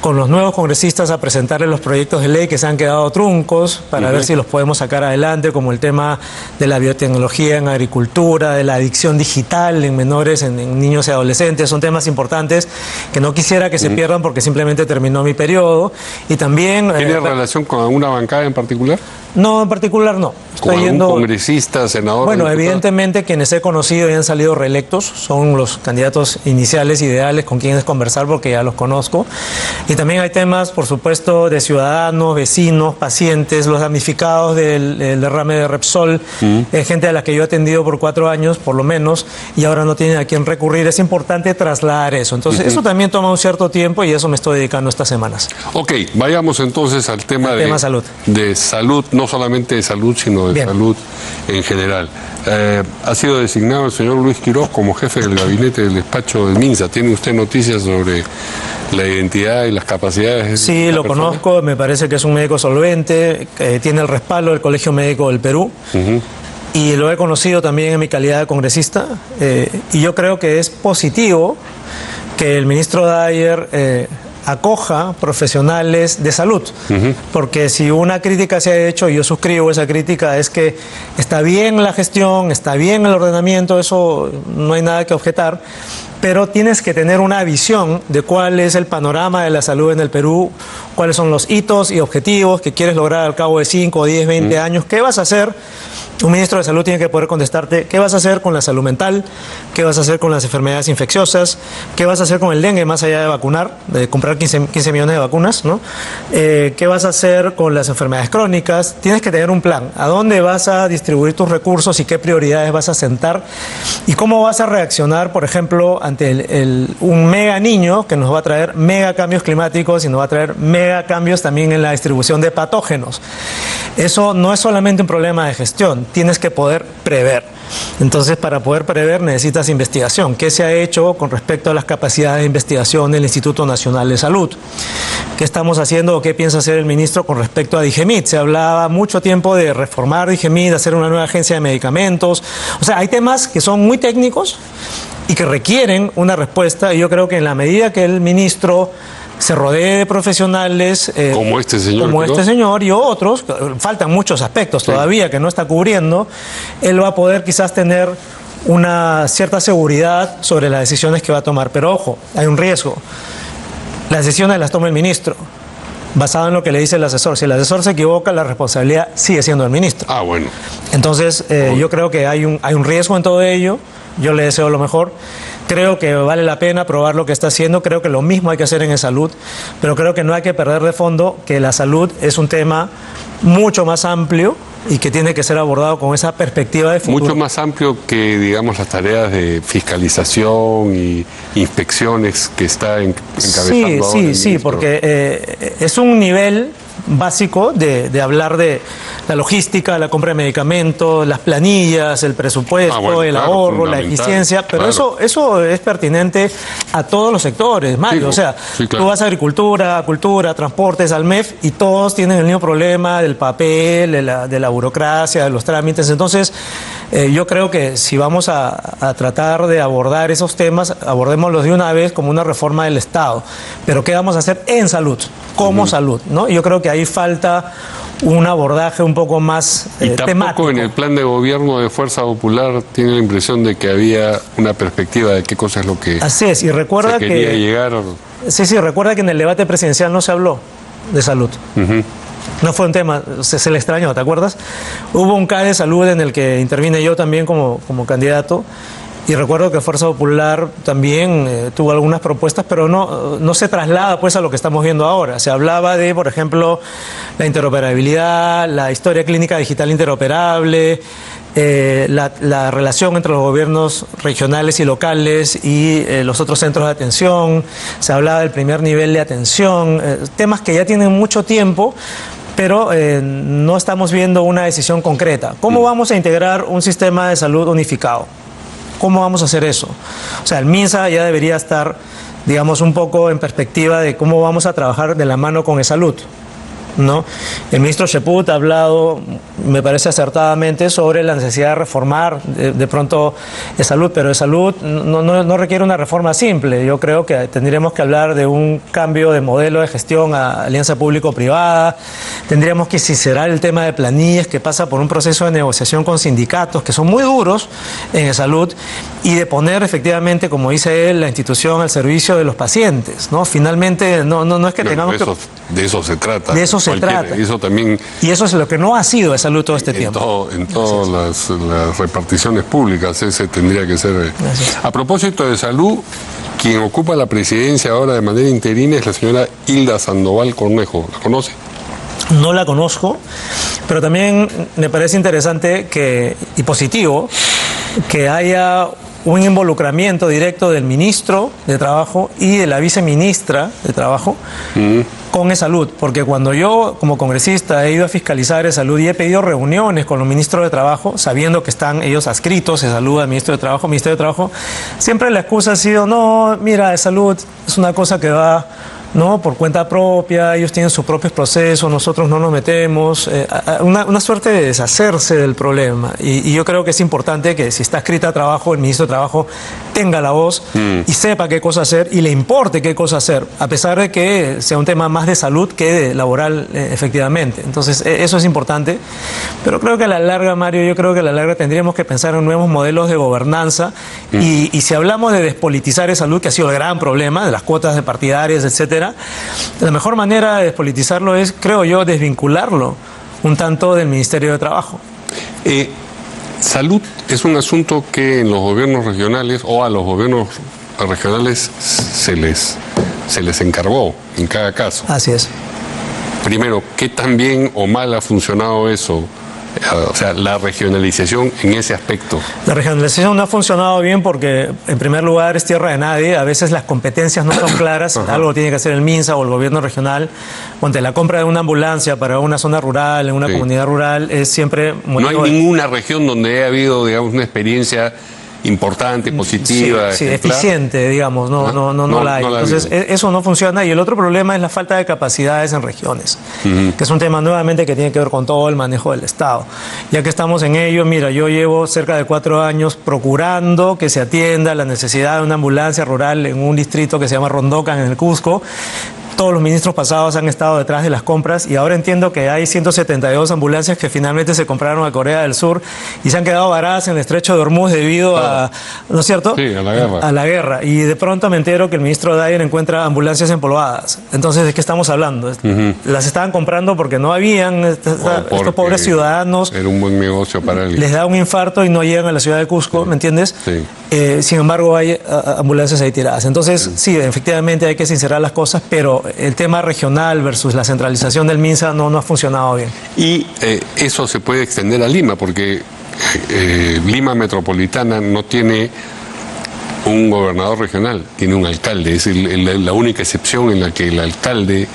con los nuevos congresistas a presentarles los proyectos de ley que se han quedado truncos para ver si los podemos sacar adelante, como el tema de la biotecnología en agricultura, de la adicción digital en menores, en niños y adolescentes. Son temas importantes que no quisiera que se pierdan porque simplemente terminó mi periodo. Y también... ¿Tiene relación con alguna bancada en particular? No, en particular no. ¿Con algún congresista, senador? Bueno, evidentemente quienes he conocido y han salido reelectos son los candidatos iniciales, ideales, con quienes conversar porque ya los conozco. Y también hay temas, por supuesto, de ciudadanos, vecinos, pacientes, los damnificados del derrame de Repsol, gente a la que yo he atendido por 4 años, por lo menos, y ahora no tienen a quién recurrir. Es importante trasladar eso. Entonces, eso también toma un cierto tiempo y eso me estoy dedicando estas semanas. Ok, vayamos entonces al tema salud. De salud, no solamente de salud, sino de salud en general. Ha sido designado el señor Luis Quiroz como jefe del gabinete del despacho del MINSA. ¿Tiene usted noticias sobre la identidad y las capacidades? Sí, lo conozco, me parece que es un médico solvente, tiene el respaldo del Colegio Médico del Perú. y lo he conocido también en mi calidad de congresista, y yo creo que es positivo que el ministro Dyer acoja profesionales de salud, porque si una crítica se ha hecho, y yo suscribo esa crítica, es que está bien la gestión, está bien el ordenamiento, eso no hay nada que objetar, pero tienes que tener una visión de cuál es el panorama de la salud en el Perú, cuáles son los hitos y objetivos que quieres lograr al cabo de 5, 10, 20 años, qué vas a hacer. Un ministro de salud tiene que poder contestarte qué vas a hacer con la salud mental, qué vas a hacer con las enfermedades infecciosas, qué vas a hacer con el dengue más allá de vacunar, de comprar 15 millones de vacunas, ¿no? Qué vas a hacer con las enfermedades crónicas. Tienes que tener un plan. ¿A dónde vas a distribuir tus recursos y qué prioridades vas a sentar? ¿Y cómo vas a reaccionar, por ejemplo, ante un mega niño que nos va a traer mega cambios climáticos y nos va a traer mega cambios también en la distribución de patógenos? Eso no es solamente un problema de gestión, tienes que poder prever. Entonces, para poder prever necesitas investigación. ¿Qué se ha hecho con respecto a las capacidades de investigación del Instituto Nacional de Salud? ¿Qué estamos haciendo o qué piensa hacer el ministro con respecto a DIGEMIT? Se hablaba mucho tiempo de reformar DIGEMIT, hacer una nueva agencia de medicamentos. O sea, hay temas que son muy técnicos y que requieren una respuesta, y yo creo que en la medida que el ministro se rodee de profesionales como este señor y otros, faltan muchos aspectos todavía que no está cubriendo, él va a poder quizás tener una cierta seguridad sobre las decisiones que va a tomar. Pero ojo, hay un riesgo. Las decisiones las toma el ministro, basado en lo que le dice el asesor. Si el asesor se equivoca, la responsabilidad sigue siendo del ministro. Ah, bueno. Entonces, yo creo que hay un riesgo en todo ello. Yo le deseo lo mejor. Creo que vale la pena probar lo que está haciendo. Creo que lo mismo hay que hacer en salud. Pero creo que no hay que perder de fondo que la salud es un tema mucho más amplio y que tiene que ser abordado con esa perspectiva de futuro. Mucho más amplio que, digamos, las tareas de fiscalización y inspecciones que está encabezando ahora el ministro. Sí, porque es un nivel básico de hablar de la logística, la compra de medicamentos, las planillas, el presupuesto, el ahorro, la eficiencia, pero eso es pertinente a todos los sectores, Mario. Tú vas a agricultura, cultura, transportes, al MEF, y todos tienen el mismo problema del papel, de la burocracia, de los trámites. Entonces, yo creo que si vamos a tratar de abordar esos temas, abordémoslos de una vez como una reforma del Estado. Pero ¿qué vamos a hacer en salud? Como salud, ¿no? Yo creo que ahí falta un abordaje un poco más temático. Y tampoco en el plan de gobierno de Fuerza Popular tiene la impresión de que había una perspectiva de qué cosa es lo que así es, y recuerda se quería llegar. Sí, recuerda que en el debate presidencial no se habló de salud. No fue un tema, se le extrañó, ¿te acuerdas? Hubo un CAE de salud en el que intervine yo también como candidato. Y recuerdo que Fuerza Popular también tuvo algunas propuestas, pero no se traslada pues a lo que estamos viendo ahora. Se hablaba de, por ejemplo, la interoperabilidad, la historia clínica digital interoperable, la relación entre los gobiernos regionales y locales y los otros centros de atención. Se hablaba del primer nivel de atención, temas que ya tienen mucho tiempo, pero no estamos viendo una decisión concreta. ¿Cómo vamos a integrar un sistema de salud unificado? ¿Cómo vamos a hacer eso? O sea, el MINSA ya debería estar, digamos, un poco en perspectiva de cómo vamos a trabajar de la mano con salud, ¿no? El ministro Cheput ha hablado, me parece acertadamente, sobre la necesidad de reformar de pronto salud, pero salud no requiere una reforma simple. Yo creo que tendríamos que hablar de un cambio de modelo de gestión a alianza público-privada. Tendríamos que sincerar el tema de planillas, que pasa por un proceso de negociación con sindicatos que son muy duros en salud, y de poner efectivamente, como dice él, la institución al servicio de los pacientes, ¿no? Finalmente no es que tengamos que... De eso se trata. De eso se trata. Eso también, y eso es lo que no ha sido de salud todo este tiempo. En todas las reparticiones públicas ese tendría que ser. A propósito de salud, quien ocupa la presidencia ahora de manera interina es la señora Hilda Sandoval Cornejo. ¿La conoce? No la conozco, pero también me parece interesante y positivo que haya un involucramiento directo del ministro de Trabajo y de la viceministra de Trabajo con salud, porque cuando yo como congresista he ido a fiscalizar salud y he pedido reuniones con los ministros de Trabajo, sabiendo que están ellos adscritos en salud al Ministerio de Trabajo, siempre la excusa ha sido, no, mira, salud es una cosa que va ¿no? Por cuenta propia, ellos tienen sus propios procesos, nosotros no nos metemos, una suerte de deshacerse del problema. Y yo creo que es importante que si está escrita a trabajo, el ministro de Trabajo tenga la voz y sepa qué cosa hacer y le importe qué cosa hacer, a pesar de que sea un tema más de salud que de laboral, efectivamente. Entonces, eso es importante. Pero creo que a la larga, Mario, yo creo que a la larga tendríamos que pensar en nuevos modelos de gobernanza y si hablamos de despolitizar esa salud, que ha sido el gran problema de las cuotas de partidarias, etcétera, la mejor manera de despolitizarlo es, creo yo, desvincularlo un tanto del Ministerio de Trabajo. Salud es un asunto que en los gobiernos regionales o a los gobiernos regionales se les encargó en cada caso. Así es. Primero, ¿qué tan bien o mal ha funcionado eso? O sea, la regionalización en ese aspecto. La regionalización no ha funcionado bien porque, en primer lugar, es tierra de nadie. A veces las competencias no son claras. Algo tiene que hacer el MINSA o el gobierno regional. Ponte, la compra de una ambulancia para una zona rural, en una comunidad rural, es siempre... No hay ninguna región donde haya habido, digamos, una experiencia importante, positiva, sí, eficiente, digamos, no la hay. Entonces, eso no funciona. Y el otro problema es la falta de capacidades en regiones, que es un tema nuevamente que tiene que ver con todo el manejo del Estado. Ya que estamos en ello, mira, yo llevo cerca de 4 años procurando que se atienda la necesidad de una ambulancia rural en un distrito que se llama Rondocan, en el Cusco. Todos los ministros pasados han estado detrás de las compras y ahora entiendo que hay 172 ambulancias que finalmente se compraron a Corea del Sur y se han quedado varadas en el estrecho de Hormuz debido a, ¿no es cierto? Sí, a la guerra. A la guerra. Y de pronto me entero que el ministro Dyer encuentra ambulancias empolvadas. Entonces, ¿de qué estamos hablando? Las estaban comprando porque no habían, estos pobres ciudadanos. Era un buen negocio para él. Les da un infarto y no llegan a la ciudad de Cusco, ¿me entiendes? Sí. Sin embargo, hay ambulancias ahí tiradas. Entonces, sí, efectivamente hay que sincerar las cosas, pero el tema regional versus la centralización del MINSA no ha funcionado bien. Y eso se puede extender a Lima, porque Lima Metropolitana no tiene un gobernador regional, tiene un alcalde. Es la única excepción en la que el alcalde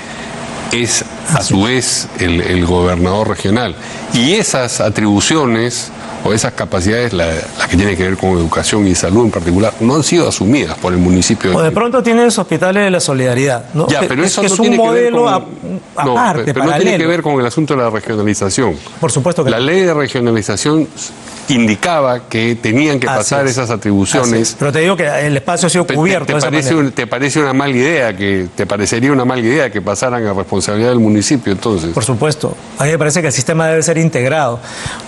es a su vez el gobernador regional. Y esas atribuciones o esas capacidades, las que tienen que ver con educación y salud en particular, no han sido asumidas por el municipio. O de pronto tienes hospitales de la solidaridad, ¿no? Ya, pero eso es no tiene un modelo que ver con, aparte, pero no tiene que ver con el asunto de la regionalización. Por supuesto que la ley de regionalización indicaba que tenían que pasar esas atribuciones. Pero te digo que el espacio ha sido cubierto. ¿Te parecería una mala idea que pasaran a responsabilidad del municipio entonces? Por supuesto. A mí me parece que el sistema debe ser integrado.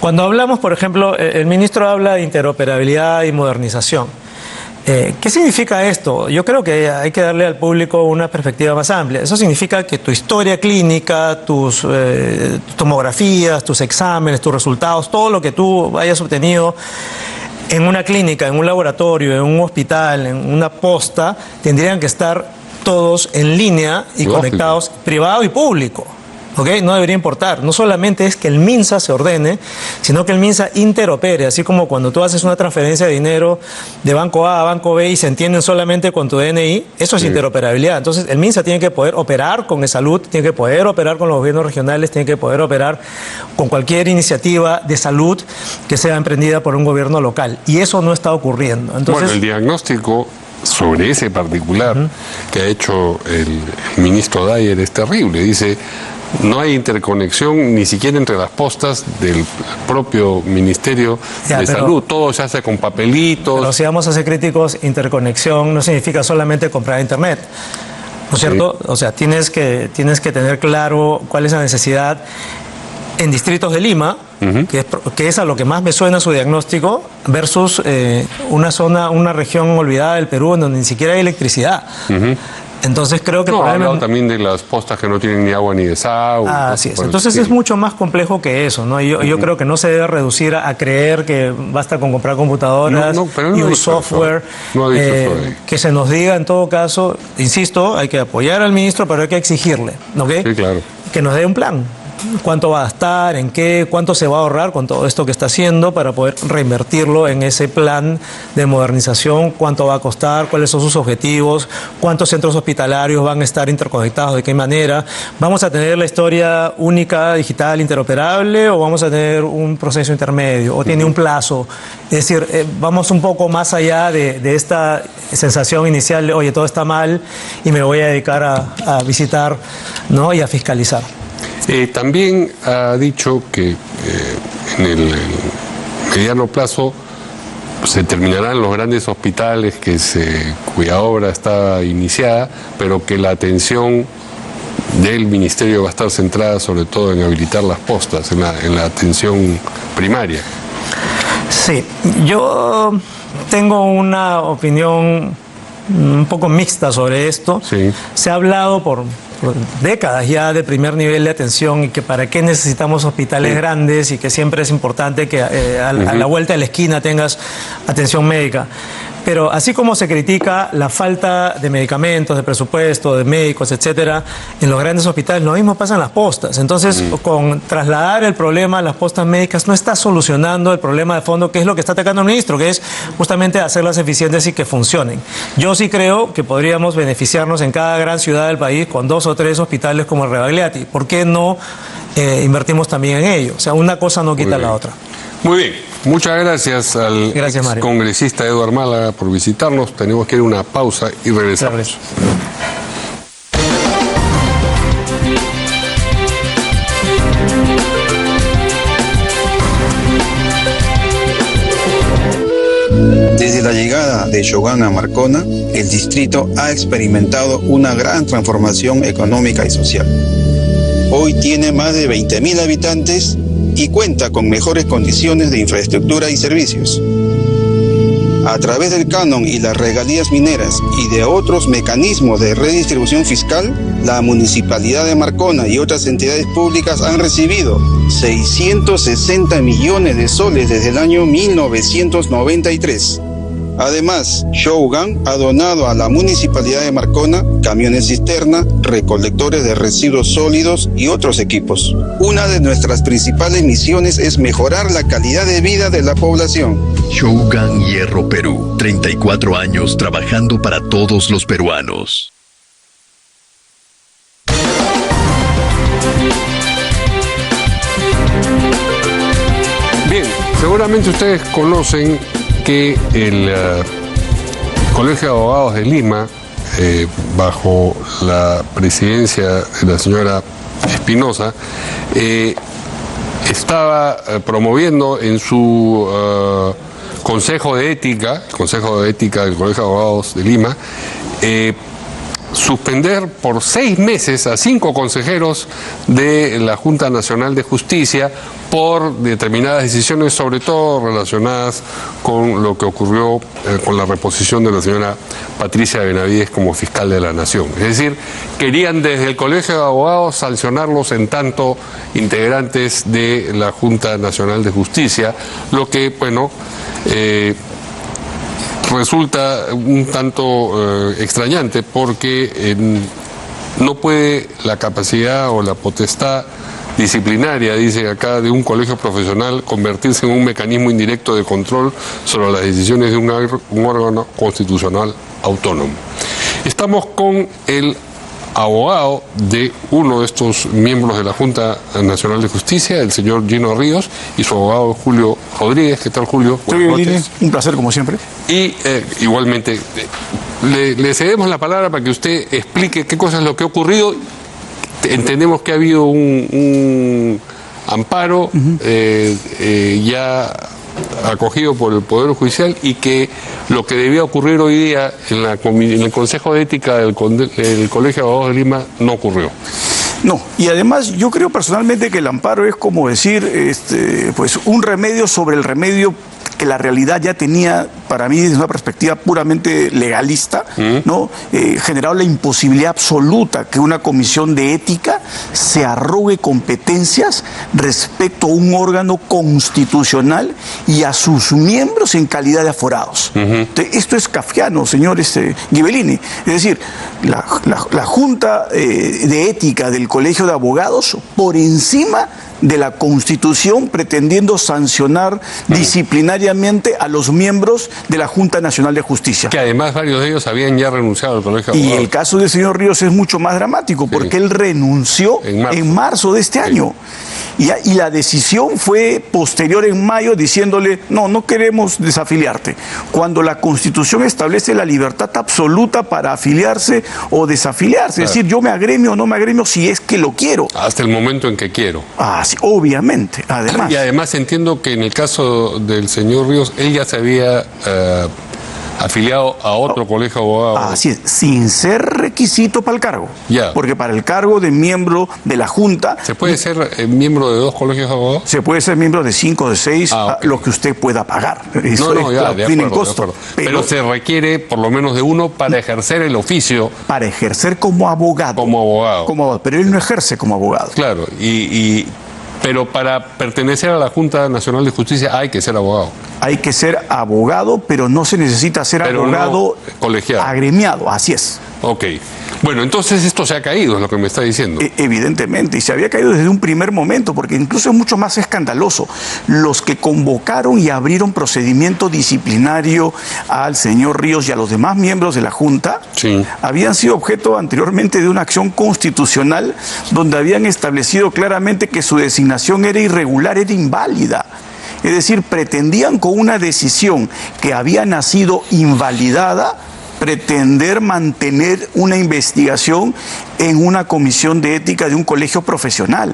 Cuando hablamos, por ejemplo, el ministro habla de interoperabilidad y modernización. ¿Qué significa esto? Yo creo que hay que darle al público una perspectiva más amplia. Eso significa que tu historia clínica, tus tomografías, tus exámenes, tus resultados, todo lo que tú hayas obtenido en una clínica, en un laboratorio, en un hospital, en una posta, tendrían que estar todos en línea y conectados, privado y público. ¿Okay? No debería importar. No solamente es que el MINSA se ordene, sino que el MINSA interopere, así como cuando tú haces una transferencia de dinero de banco A a banco B y se entienden solamente con tu DNI, eso es interoperabilidad. Entonces el MINSA tiene que poder operar con salud, tiene que poder operar con los gobiernos regionales, tiene que poder operar con cualquier iniciativa de salud que sea emprendida por un gobierno local. Y eso no está ocurriendo. Entonces, bueno, el diagnóstico sobre ese particular que ha hecho el ministro Dyer es terrible. Dice: no hay interconexión ni siquiera entre las postas del propio Ministerio de Salud. Todo se hace con papelitos. Pero si vamos a ser críticos, interconexión no significa solamente comprar internet, ¿no es cierto? O sea, tienes que tener claro cuál es la necesidad en distritos de Lima, que es a lo que más me suena su diagnóstico, versus una región olvidada del Perú en donde ni siquiera hay electricidad. Entonces creo que... No, ha hablado también de las postas que no tienen ni agua ni desagüe. Así es. Entonces es mucho más complejo que eso, ¿no? Yo creo que no se debe reducir a creer que basta con comprar computadoras y un software que se nos diga en todo caso. Insisto, hay que apoyar al ministro, pero hay que exigirle, ¿ok? Sí, claro. Que nos dé un plan. cuánto va a gastar, en qué, cuánto se va a ahorrar con todo esto que está haciendo para poder reinvertirlo en ese plan de modernización, cuánto va a costar, cuáles son sus objetivos, cuántos centros hospitalarios van a estar interconectados, de qué manera. ¿Vamos a tener la historia única, digital, interoperable o vamos a tener un proceso intermedio o tiene un plazo? Es decir, vamos un poco más allá de esta sensación inicial de, oye, todo está mal y me voy a dedicar a visitar, ¿no?, y a fiscalizar. También ha dicho que en el mediano plazo se terminarán los grandes hospitales cuya obra está iniciada, pero que la atención del Ministerio va a estar centrada sobre todo en habilitar las postas, en la atención primaria. Sí, yo tengo una opinión un poco mixta sobre esto. Sí. Se ha hablado por décadas ya de primer nivel de atención y que para qué necesitamos hospitales grandes y que siempre es importante que a la vuelta de la esquina tengas atención médica. Pero así como se critica la falta de medicamentos, de presupuesto, de médicos, etcétera, en los grandes hospitales, lo mismo pasa en las postas. Entonces, con trasladar el problema a las postas médicas no está solucionando el problema de fondo, que es lo que está atacando el ministro, que es justamente hacerlas eficientes y que funcionen. Yo sí creo que podríamos beneficiarnos en cada gran ciudad del país con 2 o 3 hospitales como el Rebagliati. ¿Por qué no invertimos también en ello? O sea, una cosa no quita la otra. Muy bien, muchas gracias al congresista Eduardo Málaga por visitarnos. Tenemos que ir a una pausa y regresamos. Desde la llegada de Shogun a Marcona, el distrito ha experimentado una gran transformación económica y social. Hoy tiene más de 20.000 habitantes y cuenta con mejores condiciones de infraestructura y servicios. A través del canon y las regalías mineras y de otros mecanismos de redistribución fiscal, la Municipalidad de Marcona y otras entidades públicas han recibido 660 millones de soles desde el año 1993. Además, Shogun ha donado a la Municipalidad de Marcona camiones cisterna, recolectores de residuos sólidos y otros equipos. Una de nuestras principales misiones es mejorar la calidad de vida de la población. Shogun Hierro Perú, 34 años trabajando para todos los peruanos. Bien, seguramente ustedes conocen que el Colegio de Abogados de Lima, bajo la presidencia de la señora Espinosa, estaba promoviendo en su Consejo de Ética del Colegio de Abogados de Lima, suspender por 6 meses a 5 consejeros de la Junta Nacional de Justicia por determinadas decisiones, sobre todo relacionadas con lo que ocurrió con la reposición de la señora Patricia Benavides como fiscal de la Nación. Es decir, querían desde el Colegio de Abogados sancionarlos en tanto integrantes de la Junta Nacional de Justicia, lo que, bueno, resulta un tanto extrañante porque no puede la capacidad o la potestad disciplinaria, dice acá, de un colegio profesional convertirse en un mecanismo indirecto de control sobre las decisiones de un órgano constitucional autónomo. Estamos con el abogado de uno de estos miembros de la Junta Nacional de Justicia, el señor Gino Ríos, y su abogado Julio Rodríguez. ¿Qué tal, Julio? Buenas noches. Un placer, como siempre. Y igualmente, le cedemos la palabra para que usted explique qué cosa es lo que ha ocurrido. Entendemos que ha habido un amparo ya acogido por el Poder Judicial y que lo que debía ocurrir hoy día en el Consejo de Ética del Colegio de Abogados de Lima no ocurrió. No, y además yo creo personalmente que el amparo es como decir pues un remedio sobre el remedio que la realidad ya tenía para mí desde una perspectiva puramente legalista, ¿no? Generado la imposibilidad absoluta que una comisión de ética se arrogue competencias respecto a un órgano constitucional y a sus miembros en calidad de aforados. Entonces, esto es kafkiano, señor Ghibellini. Es decir, la Junta de Ética del Colegio de Abogados por encima de la Constitución, pretendiendo sancionar disciplinariamente a los miembros de la Junta Nacional de Justicia. Que además varios de ellos habían ya renunciado al Colegio de Y Abogados. el caso del señor Ríos es mucho más dramático, porque él renunció en marzo de este año. Y la decisión fue posterior en mayo, diciéndole, no queremos desafiliarte. Cuando la Constitución establece la libertad absoluta para afiliarse o desafiliarse. Es decir, yo me agremio o no me agremio si es que lo quiero. Hasta el momento en que quiero. Ah, sí, obviamente, además. Y además entiendo que en el caso del señor Ríos, él ya se había afiliado a otro colegio de abogados. Así es, sin ser requisito para el cargo. Ya. Porque para el cargo de miembro de la Junta... ¿Se puede ser miembro de 2 colegios de abogados? Se puede ser miembro de 5 o de 6, lo que usted pueda pagar. Eso tiene costo. Pero se requiere por lo menos de uno para ejercer el oficio. Para ejercer como abogado. Como abogado. Pero él no ejerce como abogado. Claro, pero para pertenecer a la Junta Nacional de Justicia hay que ser abogado. Hay que ser abogado, pero no se necesita ser abogado colegiado. Agremiado, así es. Ok. Bueno, entonces esto se ha caído, es lo que me está diciendo. Evidentemente, y se había caído desde un primer momento, porque incluso es mucho más escandaloso. Los que convocaron y abrieron procedimiento disciplinario al señor Ríos y a los demás miembros de la Junta, habían sido objeto anteriormente de una acción constitucional donde habían establecido claramente que su designación era irregular, era inválida. Es decir, pretendían con una decisión que había nacido invalidada pretender mantener una investigación en una comisión de ética de un colegio profesional.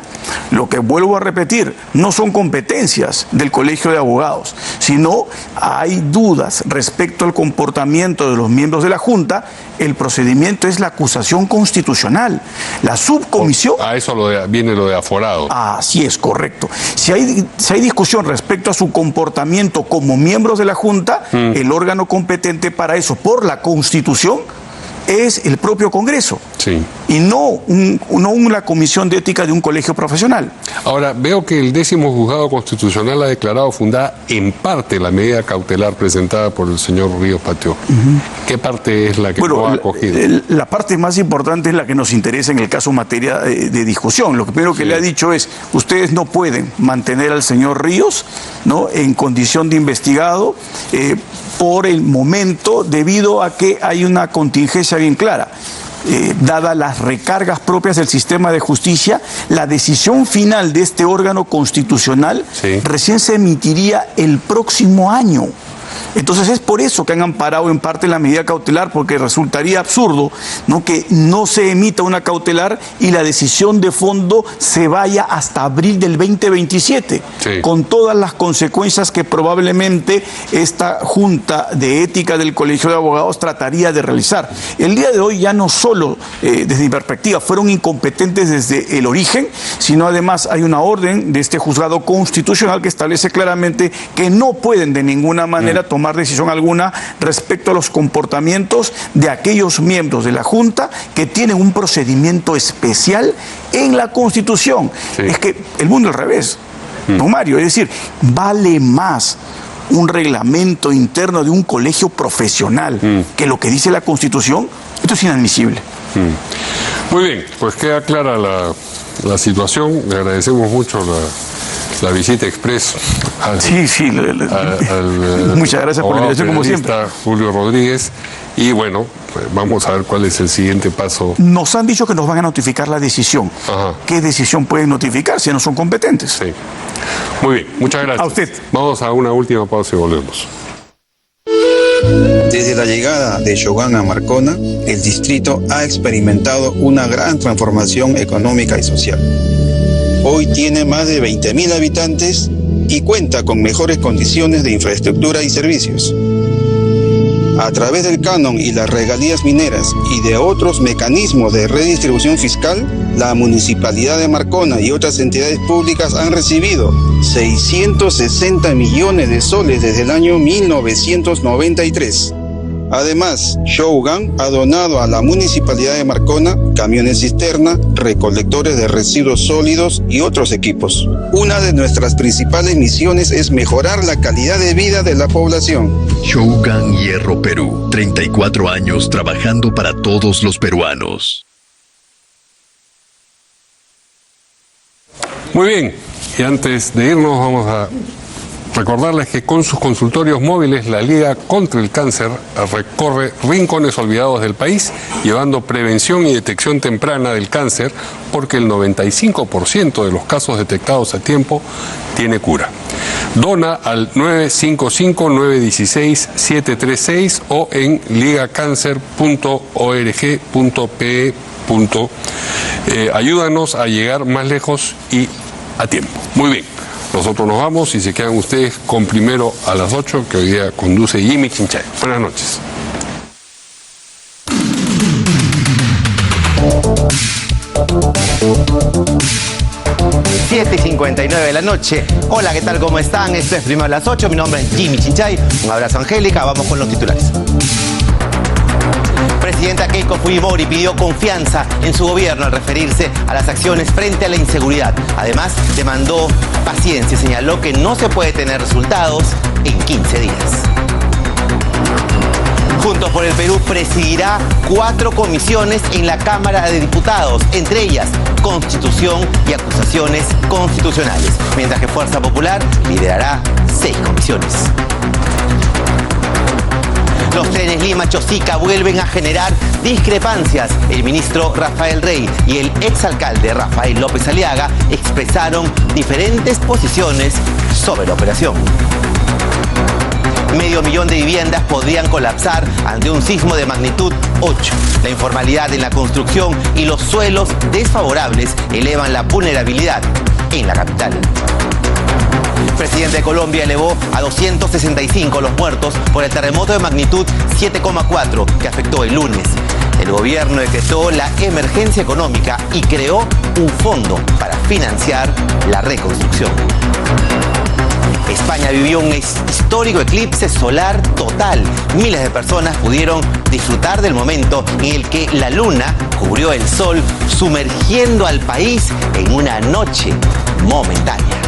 Lo que vuelvo a repetir, no son competencias del Colegio de Abogados, sino hay dudas respecto al comportamiento de los miembros de la Junta. El procedimiento es la acusación constitucional. La subcomisión... A eso viene lo de aforado. Así es, correcto. Si hay discusión respecto a su comportamiento como miembros de la Junta, el órgano competente para eso, por la Constitución, es el propio Congreso. Y no una comisión de ética de un colegio profesional. Ahora, veo que el 10º Juzgado Constitucional ha declarado fundada en parte la medida cautelar presentada por el señor Ríos Patió. ¿Qué parte es la que no ha acogido? La parte más importante es la que nos interesa en el caso materia de discusión. Lo que primero que le ha dicho es, ustedes no pueden mantener al señor Ríos, ¿no?, en condición de investigado por el momento, debido a que hay una contingencia bien clara. Dadas las recargas propias del sistema de justicia, la decisión final de este órgano constitucional recién se emitiría el próximo año. Entonces es por eso que han amparado en parte la medida cautelar, porque resultaría absurdo, ¿no?, que no se emita una cautelar y la decisión de fondo se vaya hasta abril del 2027, con todas las consecuencias que probablemente esta Junta de Ética del Colegio de Abogados trataría de realizar. El día de hoy ya no solo, desde mi perspectiva, fueron incompetentes desde el origen, sino además hay una orden de este juzgado constitucional que establece claramente que no pueden de ninguna manera tomar decisión alguna respecto a los comportamientos de aquellos miembros de la Junta que tienen un procedimiento especial en la Constitución. Es que el mundo al revés, don Mario, es decir, vale más un reglamento interno de un colegio profesional que lo que dice la Constitución. Esto es inadmisible. Muy bien, pues queda clara la situación. Le agradecemos mucho la visita express muchas gracias por la invitación, como siempre. Julio Rodríguez. Y bueno, pues vamos a ver cuál es el siguiente paso. Nos han dicho que nos van a notificar la decisión. ¿Qué decisión pueden notificar si no son competentes? Muy bien, muchas gracias. A usted. Vamos a una última pausa y volvemos. Desde la llegada de Shogun a Marcona, el distrito ha experimentado una gran transformación económica y social. Hoy tiene más de 20.000 habitantes y cuenta con mejores condiciones de infraestructura y servicios. A través del canon y las regalías mineras y de otros mecanismos de redistribución fiscal, la Municipalidad de Marcona y otras entidades públicas han recibido 660 millones de soles desde el año 1993. Además, Shogun ha donado a la Municipalidad de Marcona camiones cisterna, recolectores de residuos sólidos y otros equipos. Una de nuestras principales misiones es mejorar la calidad de vida de la población. Shogun Hierro Perú, 34 años trabajando para todos los peruanos. Muy bien, y antes de irnos vamos a recordarles que con sus consultorios móviles la Liga contra el Cáncer recorre rincones olvidados del país, llevando prevención y detección temprana del cáncer, porque el 95% de los casos detectados a tiempo tiene cura. Dona al 955-916-736 o en ligacancer.org.pe. Ayúdanos a llegar más lejos y a tiempo. Muy bien. Nosotros nos vamos y se quedan ustedes con Primero a las 8, que hoy día conduce Jimmy Chinchay. Buenas noches. Siete y 59 de la noche. Hola, ¿qué tal? ¿Cómo están? Esto es Primero a las 8. Mi nombre es Jimmy Chinchay. Un abrazo, Angélica. Vamos con los titulares. Presidenta Keiko Fujimori pidió confianza en su gobierno al referirse a las acciones frente a la inseguridad. Además, demandó paciencia y señaló que no se puede tener resultados en 15 días. Juntos por el Perú presidirá 4 comisiones en la Cámara de Diputados, entre ellas Constitución y Acusaciones Constitucionales, mientras que Fuerza Popular liderará 6 comisiones. Los trenes Lima-Chosica vuelven a generar discrepancias. El ministro Rafael Rey y el exalcalde Rafael López Aliaga expresaron diferentes posiciones sobre la operación. 500.000 de viviendas podrían colapsar ante un sismo de magnitud 8. La informalidad en la construcción y los suelos desfavorables elevan la vulnerabilidad en la capital. El presidente de Colombia elevó a 265 los muertos por el terremoto de magnitud 7,4 que afectó el lunes. El gobierno decretó la emergencia económica y creó un fondo para financiar la reconstrucción. España vivió un histórico eclipse solar total. Miles de personas pudieron disfrutar del momento en el que la luna cubrió el sol, sumergiendo al país en una noche momentánea.